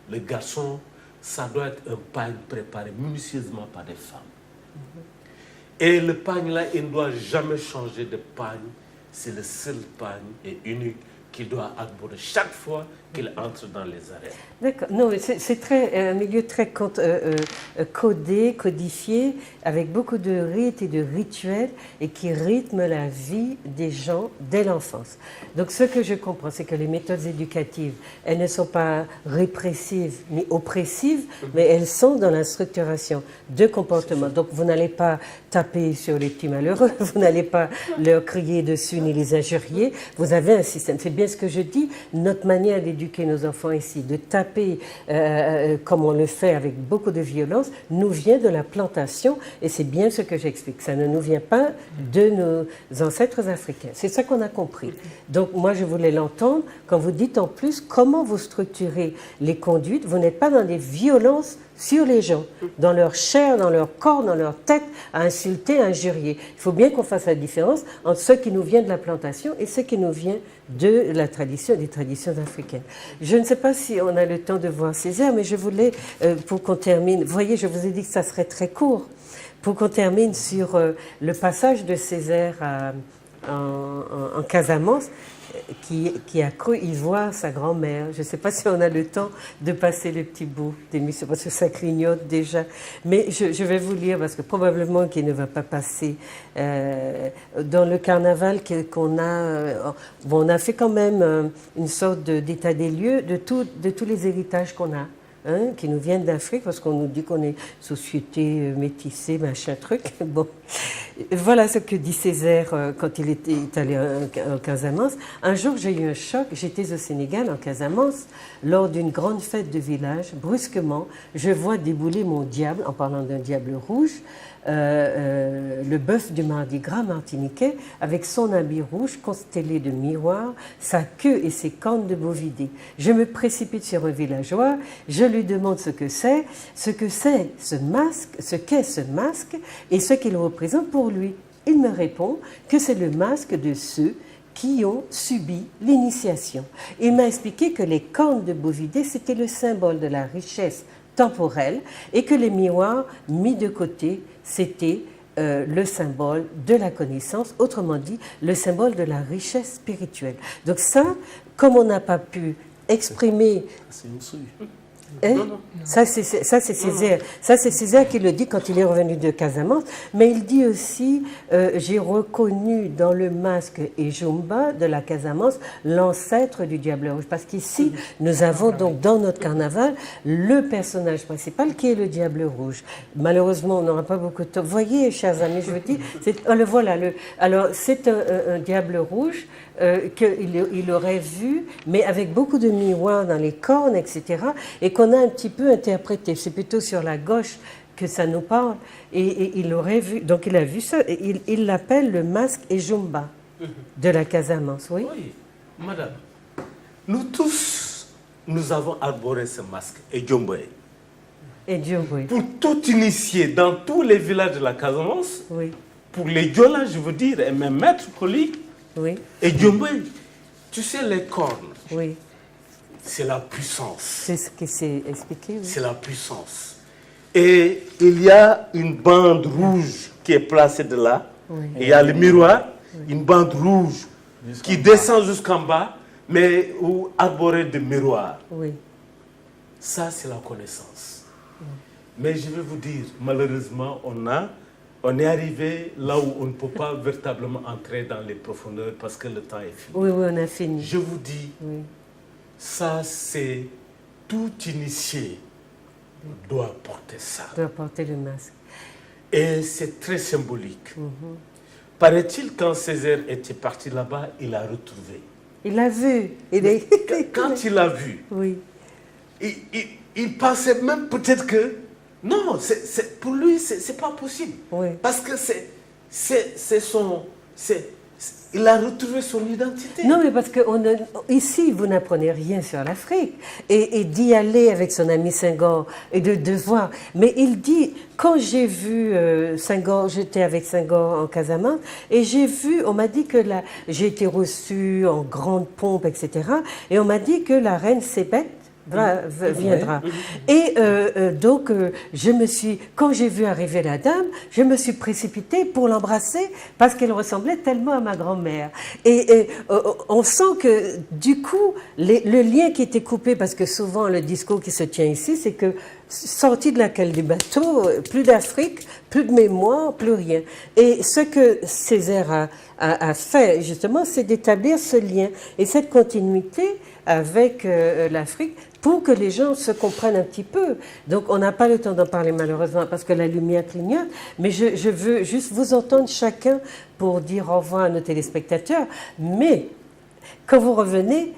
le garçon, ça doit être un pagne préparé minutieusement par des femmes. Et le pagne-là, il ne doit jamais changer de pagne. C'est le seul pagne et unique qu'il doit arborer chaque fois qu'il entre dans les arènes. D'accord. Non, c'est un milieu très codé, codifié, avec beaucoup de rites et de rituels et qui rythme la vie des gens dès l'enfance. Donc ce que je comprends, c'est que les méthodes éducatives, elles ne sont pas répressives ni oppressives, mais elles sont dans la structuration de comportement. Donc vous n'allez pas taper sur les petits malheureux, vous n'allez pas leur crier dessus ni les injurier. Vous avez un système. C'est bien ce que je dis, notre manière d'éduquer nos enfants ici, de taper comme on le fait avec beaucoup de violence, nous vient de la plantation et c'est bien ce que j'explique. Ça ne nous vient pas de nos ancêtres africains. C'est ça qu'on a compris. Donc moi je voulais l'entendre quand vous dites en plus comment vous structurez les conduites. Vous n'êtes pas dans des violences sur les gens, dans leur chair, dans leur corps, dans leur tête, à insulter, à injurier. Il faut bien qu'on fasse la différence entre ce qui nous vient de la plantation et ce qui nous vient de la tradition, des traditions africaines. Je ne sais pas si on a le temps de voir Césaire, mais je voulais, pour qu'on termine, vous voyez, je vous ai dit que ça serait très court, pour qu'on termine sur le passage de Césaire en Casamance, qui a cru y voir sa grand-mère. Je ne sais pas si on a le temps de passer le petit bout d'émission, parce que ça clignote déjà. Mais je vais vous lire, parce que probablement qu'il ne va pas passer. Dans le carnaval qu'on a, on a fait quand même une sorte d'état des lieux de tous les héritages qu'on a. Qui nous viennent d'Afrique, parce qu'on nous dit qu'on est société métissée, machin truc. Bon, voilà ce que dit Césaire quand il était allé en Casamance. Un jour, j'ai eu un choc. J'étais au Sénégal, en Casamance, lors d'une grande fête de village. Brusquement, je vois débouler mon diable, en parlant d'un diable rouge, le bœuf du Mardi Gras martiniquais, avec son habit rouge constellé de miroirs, sa queue et ses cornes de bovidé. Je me précipite sur un villageois, je lui demande ce que c'est ce masque, ce qu'est ce masque et ce qu'il représente pour lui. Il me répond que c'est le masque de ceux qui ont subi l'initiation. Il m'a expliqué que les cornes de bovidé, c'était le symbole de la richesse temporelle et que les miroirs mis de côté, c'était le symbole de la connaissance, autrement dit, le symbole de la richesse spirituelle. Donc ça, comme on n'a pas pu exprimer... C'est une souille. Ça, c'est Césaire. Ça, c'est Césaire qui le dit quand il est revenu de Casamance. Mais il dit aussi, j'ai reconnu dans le masque Ejumba de la Casamance l'ancêtre du Diable Rouge. Parce qu'ici, nous avons donc dans notre carnaval le personnage principal qui est le Diable Rouge. Malheureusement, on n'aura pas beaucoup de temps. Voyez, chers amis, je vous dis, alors c'est un Diable Rouge qu'il aurait vu, mais avec beaucoup de miroirs dans les cornes, etc., et qu'on a un petit peu interprété. C'est plutôt sur la gauche que ça nous parle, et il aurait vu, donc il a vu ça, et il l'appelle le masque Ejumba de la Casamance, oui. Oui, madame, nous tous, nous avons arboré ce masque Ejumba. Pour tout initié dans tous les villages de la Casamance, oui. Pour les Diola, je veux dire, et même Maître Koli, oui. Et Djombe, tu sais, les cornes, oui. C'est la puissance. C'est ce qui s'est expliqué. Oui. C'est la puissance. Et il y a une bande rouge qui est placée de là. Oui. Et il y a le miroir, une bande rouge qui descend jusqu'en bas, mais arborée de miroirs. Oui. Ça, c'est la connaissance. Mais je vais vous dire, malheureusement, on est arrivé là où on ne peut pas véritablement entrer dans les profondeurs parce que le temps est fini. Oui, oui, on a fini. Je vous dis, oui. Ça c'est tout initié doit porter ça. Doit porter le masque. Et c'est très symbolique. Paraît-il, quand Césaire était parti là-bas, il a retrouvé. Il l'a vu. Quand il l'a vu, oui. il pensait même peut-être que non, pour lui, c'est pas possible. Oui. Parce que il a retrouvé son identité. Non, mais parce que ici, vous n'apprenez rien sur l'Afrique. Et d'y aller avec son ami Senghor et de voir. Mais il dit, quand j'ai vu Senghor, j'étais avec Senghor en Casamance, et j'ai vu, on m'a dit que j'ai été reçue en grande pompe, etc. Et on m'a dit que la reine Sébette viendra. Et donc, quand j'ai vu arriver la dame, je me suis précipitée pour l'embrasser parce qu'elle ressemblait tellement à ma grand-mère. Et on sent que, du coup, le lien qui était coupé, parce que souvent le discours qui se tient ici, c'est que sorti de la cale du bateau, plus d'Afrique, plus de mémoire, plus rien. Et ce que Césaire a fait, justement, c'est d'établir ce lien et cette continuité avec l'Afrique pour que les gens se comprennent un petit peu. Donc, on n'a pas le temps d'en parler malheureusement parce que la lumière clignote, mais je veux juste vous entendre chacun pour dire au revoir à nos téléspectateurs. Mais, quand vous revenez,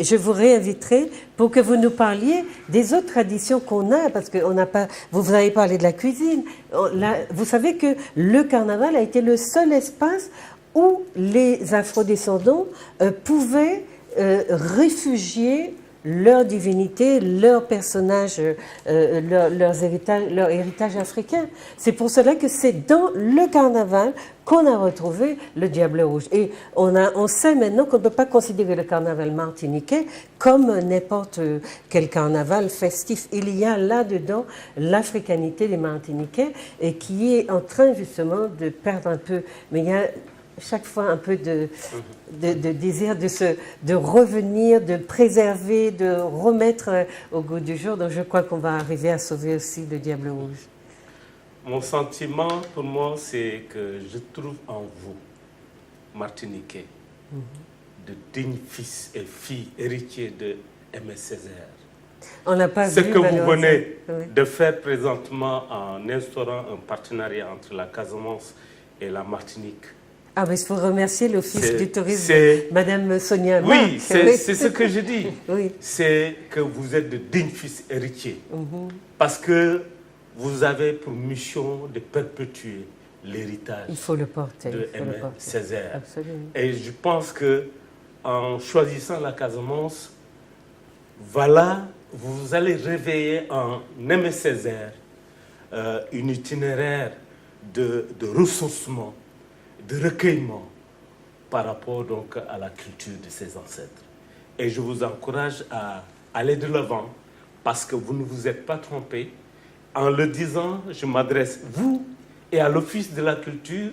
je vous réinviterai pour que vous nous parliez des autres traditions qu'on a, parce que vous avez parlé de la cuisine. Vous savez que le carnaval a été le seul espace où les afrodescendants pouvaient réfugier leur divinité, leur personnage, leur héritage africain. C'est pour cela que c'est dans le carnaval qu'on a retrouvé le Diable Rouge. Et on sait maintenant qu'on ne peut pas considérer le carnaval martiniquais comme n'importe quel carnaval festif. Il y a là-dedans l'africanité des Martiniquais et qui est en train justement de perdre un peu. Mais il y a chaque fois un peu de désir de revenir, de préserver, de remettre au goût du jour. Donc je crois qu'on va arriver à sauver aussi le Diable Rouge. Mon sentiment pour moi, c'est que je trouve en vous, Martiniquais, de dignes fils et filles héritiers de Aimé Césaire. On n'a pas Ce vu, que vous venez oui. de faire présentement en instaurant un partenariat entre la Casamance et la Martinique. Ah, mais il faut remercier l'Office du tourisme, Madame Sonia. Oui, c'est ce que je dis. Oui. C'est que vous êtes de dignes fils héritiers. Parce que vous avez pour mission de perpétuer l'héritage de Aimé Césaire. Absolument. Et je pense que en choisissant la Casamance, voilà, vous allez réveiller en Aimé Césaire une itinéraire de ressourcement, de recueillement par rapport donc à la culture de ses ancêtres. Et je vous encourage à aller de l'avant parce que vous ne vous êtes pas trompé. En le disant, je m'adresse vous et à l'Office de la culture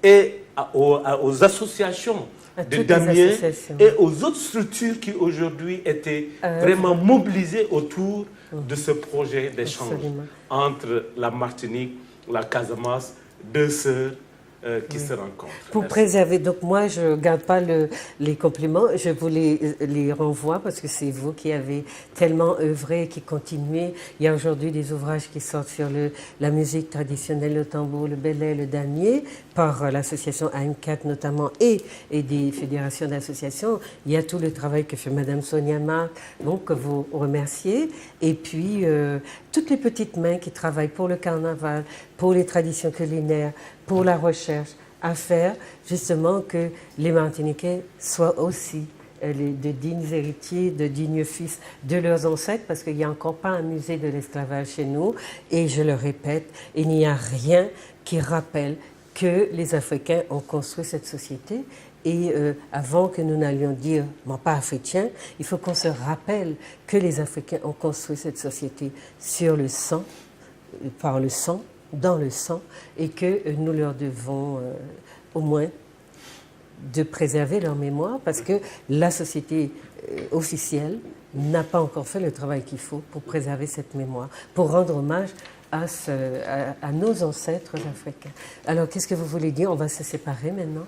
et aux associations de damiers et aux autres structures qui aujourd'hui étaient vraiment mobilisées autour de ce projet d'échange entre la Martinique, la Casamance, deux sœurs qui se rencontrent. Pour préserver, donc moi je ne garde pas les compliments, je vous les renvoie parce que c'est vous qui avez tellement œuvré et qui continuez. Il y a aujourd'hui des ouvrages qui sortent sur la musique traditionnelle, le tambour, le belay, le damier, par l'association AN4 notamment et des fédérations d'associations. Il y a tout le travail que fait Madame Sonia Marc, donc que vous remerciez. Et puis toutes les petites mains qui travaillent pour le carnaval, pour les traditions culinaires, pour la recherche, à faire justement que les Martiniquais soient aussi de dignes héritiers, de dignes fils de leurs ancêtres, parce qu'il n'y a encore pas un musée de l'esclavage chez nous. Et je le répète, il n'y a rien qui rappelle que les Africains ont construit cette société. Et avant que nous n'allions dire « moi pas africain », il faut qu'on se rappelle que les Africains ont construit cette société sur le sang, par le sang, dans le sang, et que nous leur devons au moins de préserver leur mémoire, parce que la société officielle n'a pas encore fait le travail qu'il faut pour préserver cette mémoire, pour rendre hommage à nos ancêtres africains. Alors, qu'est-ce que vous voulez dire? On va se séparer maintenant.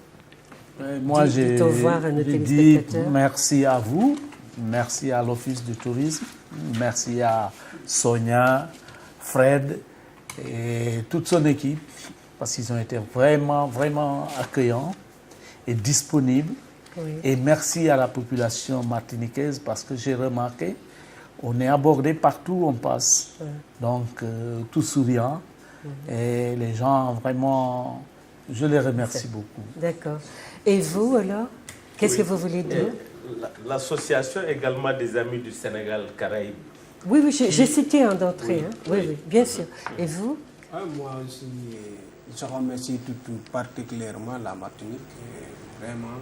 Moi, dites au revoir à nos je dis téléspectateurs. merci à vous, merci à l'Office du tourisme, merci à Sonia, Fred et toute son équipe, parce qu'ils ont été vraiment, vraiment accueillants et disponibles. Oui. Et merci à la population martiniquaise, parce que j'ai remarqué, on est abordé partout où on passe. Oui. Donc, tout souriant. Et les gens, vraiment, je les remercie beaucoup. D'accord. Et vous, alors, qu'est-ce que vous voulez dire? L'association également des Amis du Sénégal Caraïbes. Oui, oui, j'ai cité un d'entrée. Hein. Oui, oui, bien sûr. Et vous? Moi aussi, je remercie tout particulièrement la Martinique. Vraiment,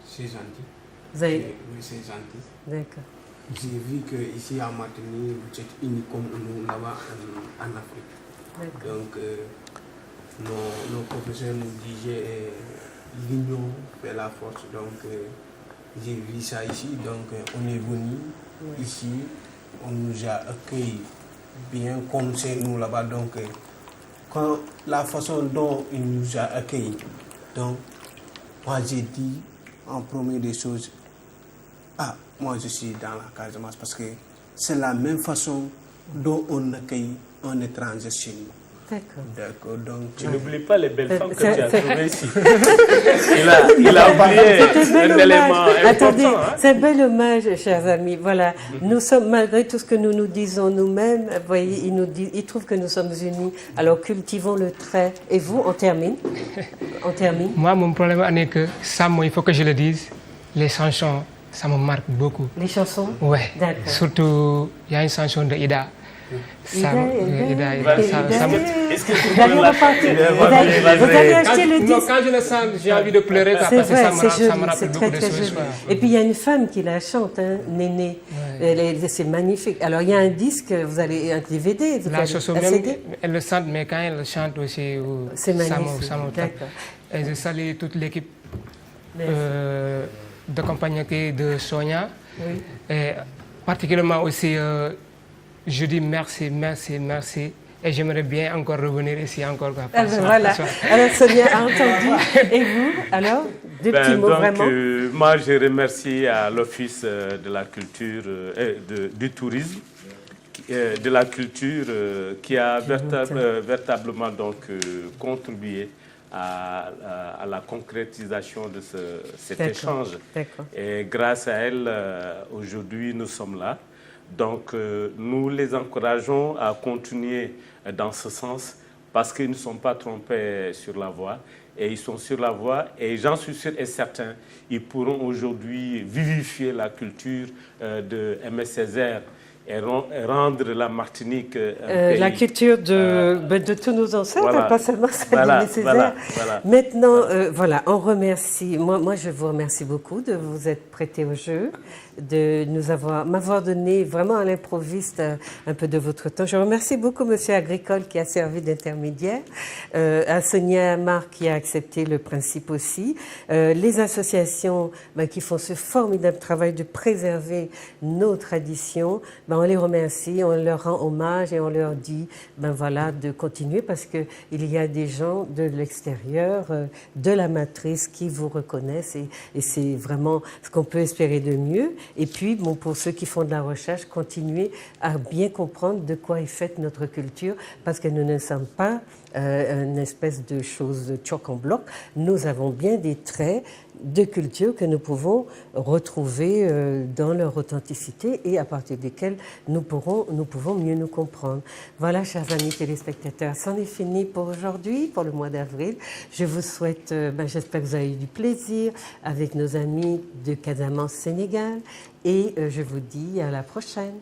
c'est gentil. Vous avez... Oui, c'est gentil. D'accord. J'ai vu qu'ici en Martinique, vous êtes unis comme nous là-bas en Afrique. Donc, nos professeurs nous disaient l'union fait la force. Donc, j'ai vu ça ici. Donc, on est venu ici. On nous a accueillis bien comme c'est nous là-bas. Donc, quand la façon dont il nous a accueillis, donc, moi j'ai dit en premier des choses, moi je suis dans la Casamance, parce que c'est la même façon dont on accueille un étranger chez nous. D'accord. Donc, tu n'oublies pas les belles femmes que tu as trouvées ici. il a oublié un élément important. Attendez, c'est un bel hommage, chers amis. Voilà, nous sommes, malgré tout ce que nous nous disons nous-mêmes, vous voyez, il trouve que nous sommes unis. Alors cultivons le trait. Et vous, on termine? Moi, mon problème est que ça, il faut que je le dise, les chansons, ça me marque beaucoup. Les chansons? Oui. D'accord. Surtout, il y a une chanson de Ida. Est-ce que tu peux vous avez acheté le disque? Quand je le sens, j'ai envie de pleurer parce que ça me rappelle beaucoup de choses. Et puis il y a une femme qui la chante, hein, Néné. C'est magnifique. Alors il y a un disque, vous allez un DVD, la chanson même, elle le chante, mais quand elle le chante aussi, c'est magnifique. Ça me tape. Et je salue toute l'équipe de compagnie de Sonia. Oui. Et particulièrement aussi, je dis merci. Et j'aimerais bien encore revenir ici encore. Voilà. Alors Sonia a entendu. Et vous, alors, deux petits mots vraiment. Moi, je remercie à l'Office de la culture, du tourisme, de la culture, qui a véritablement donc contribué à la concrétisation de cet échange. Et grâce à elle, aujourd'hui, nous sommes là. Donc, nous les encourageons à continuer dans ce sens, parce qu'ils ne sont pas trompés sur la voie, et ils sont sur la voie, et j'en suis sûr et certain, ils pourront aujourd'hui vivifier la culture de Aimé Césaire et rendre la Martinique la culture de tous nos ancêtres, pas seulement celle d'Aimé Césaire. Maintenant, on remercie, moi je vous remercie beaucoup de vous être prêté au jeu, de m'avoir donné vraiment à l'improviste un peu de votre temps. Je remercie beaucoup Monsieur Agricole qui a servi d'intermédiaire, à Sonia Marc qui a accepté le principe aussi, les associations qui font ce formidable travail de préserver nos traditions, on les remercie, on leur rend hommage et on leur dit de continuer, parce qu'il y a des gens de l'extérieur, de la matrice qui vous reconnaissent, et c'est vraiment ce qu'on peut espérer de mieux. Et puis, pour ceux qui font de la recherche, continuer à bien comprendre de quoi est faite notre culture, parce que nous ne sommes pas une espèce de chose de choc en bloc. Nous avons bien des traits de culture que nous pouvons retrouver dans leur authenticité, et à partir desquels nous pouvons mieux nous comprendre. Voilà, chers amis téléspectateurs, c'en est fini pour aujourd'hui, pour le mois d'avril. Je vous souhaite, j'espère que vous avez eu du plaisir avec nos amis de Casamance, Sénégal, et je vous dis à la prochaine.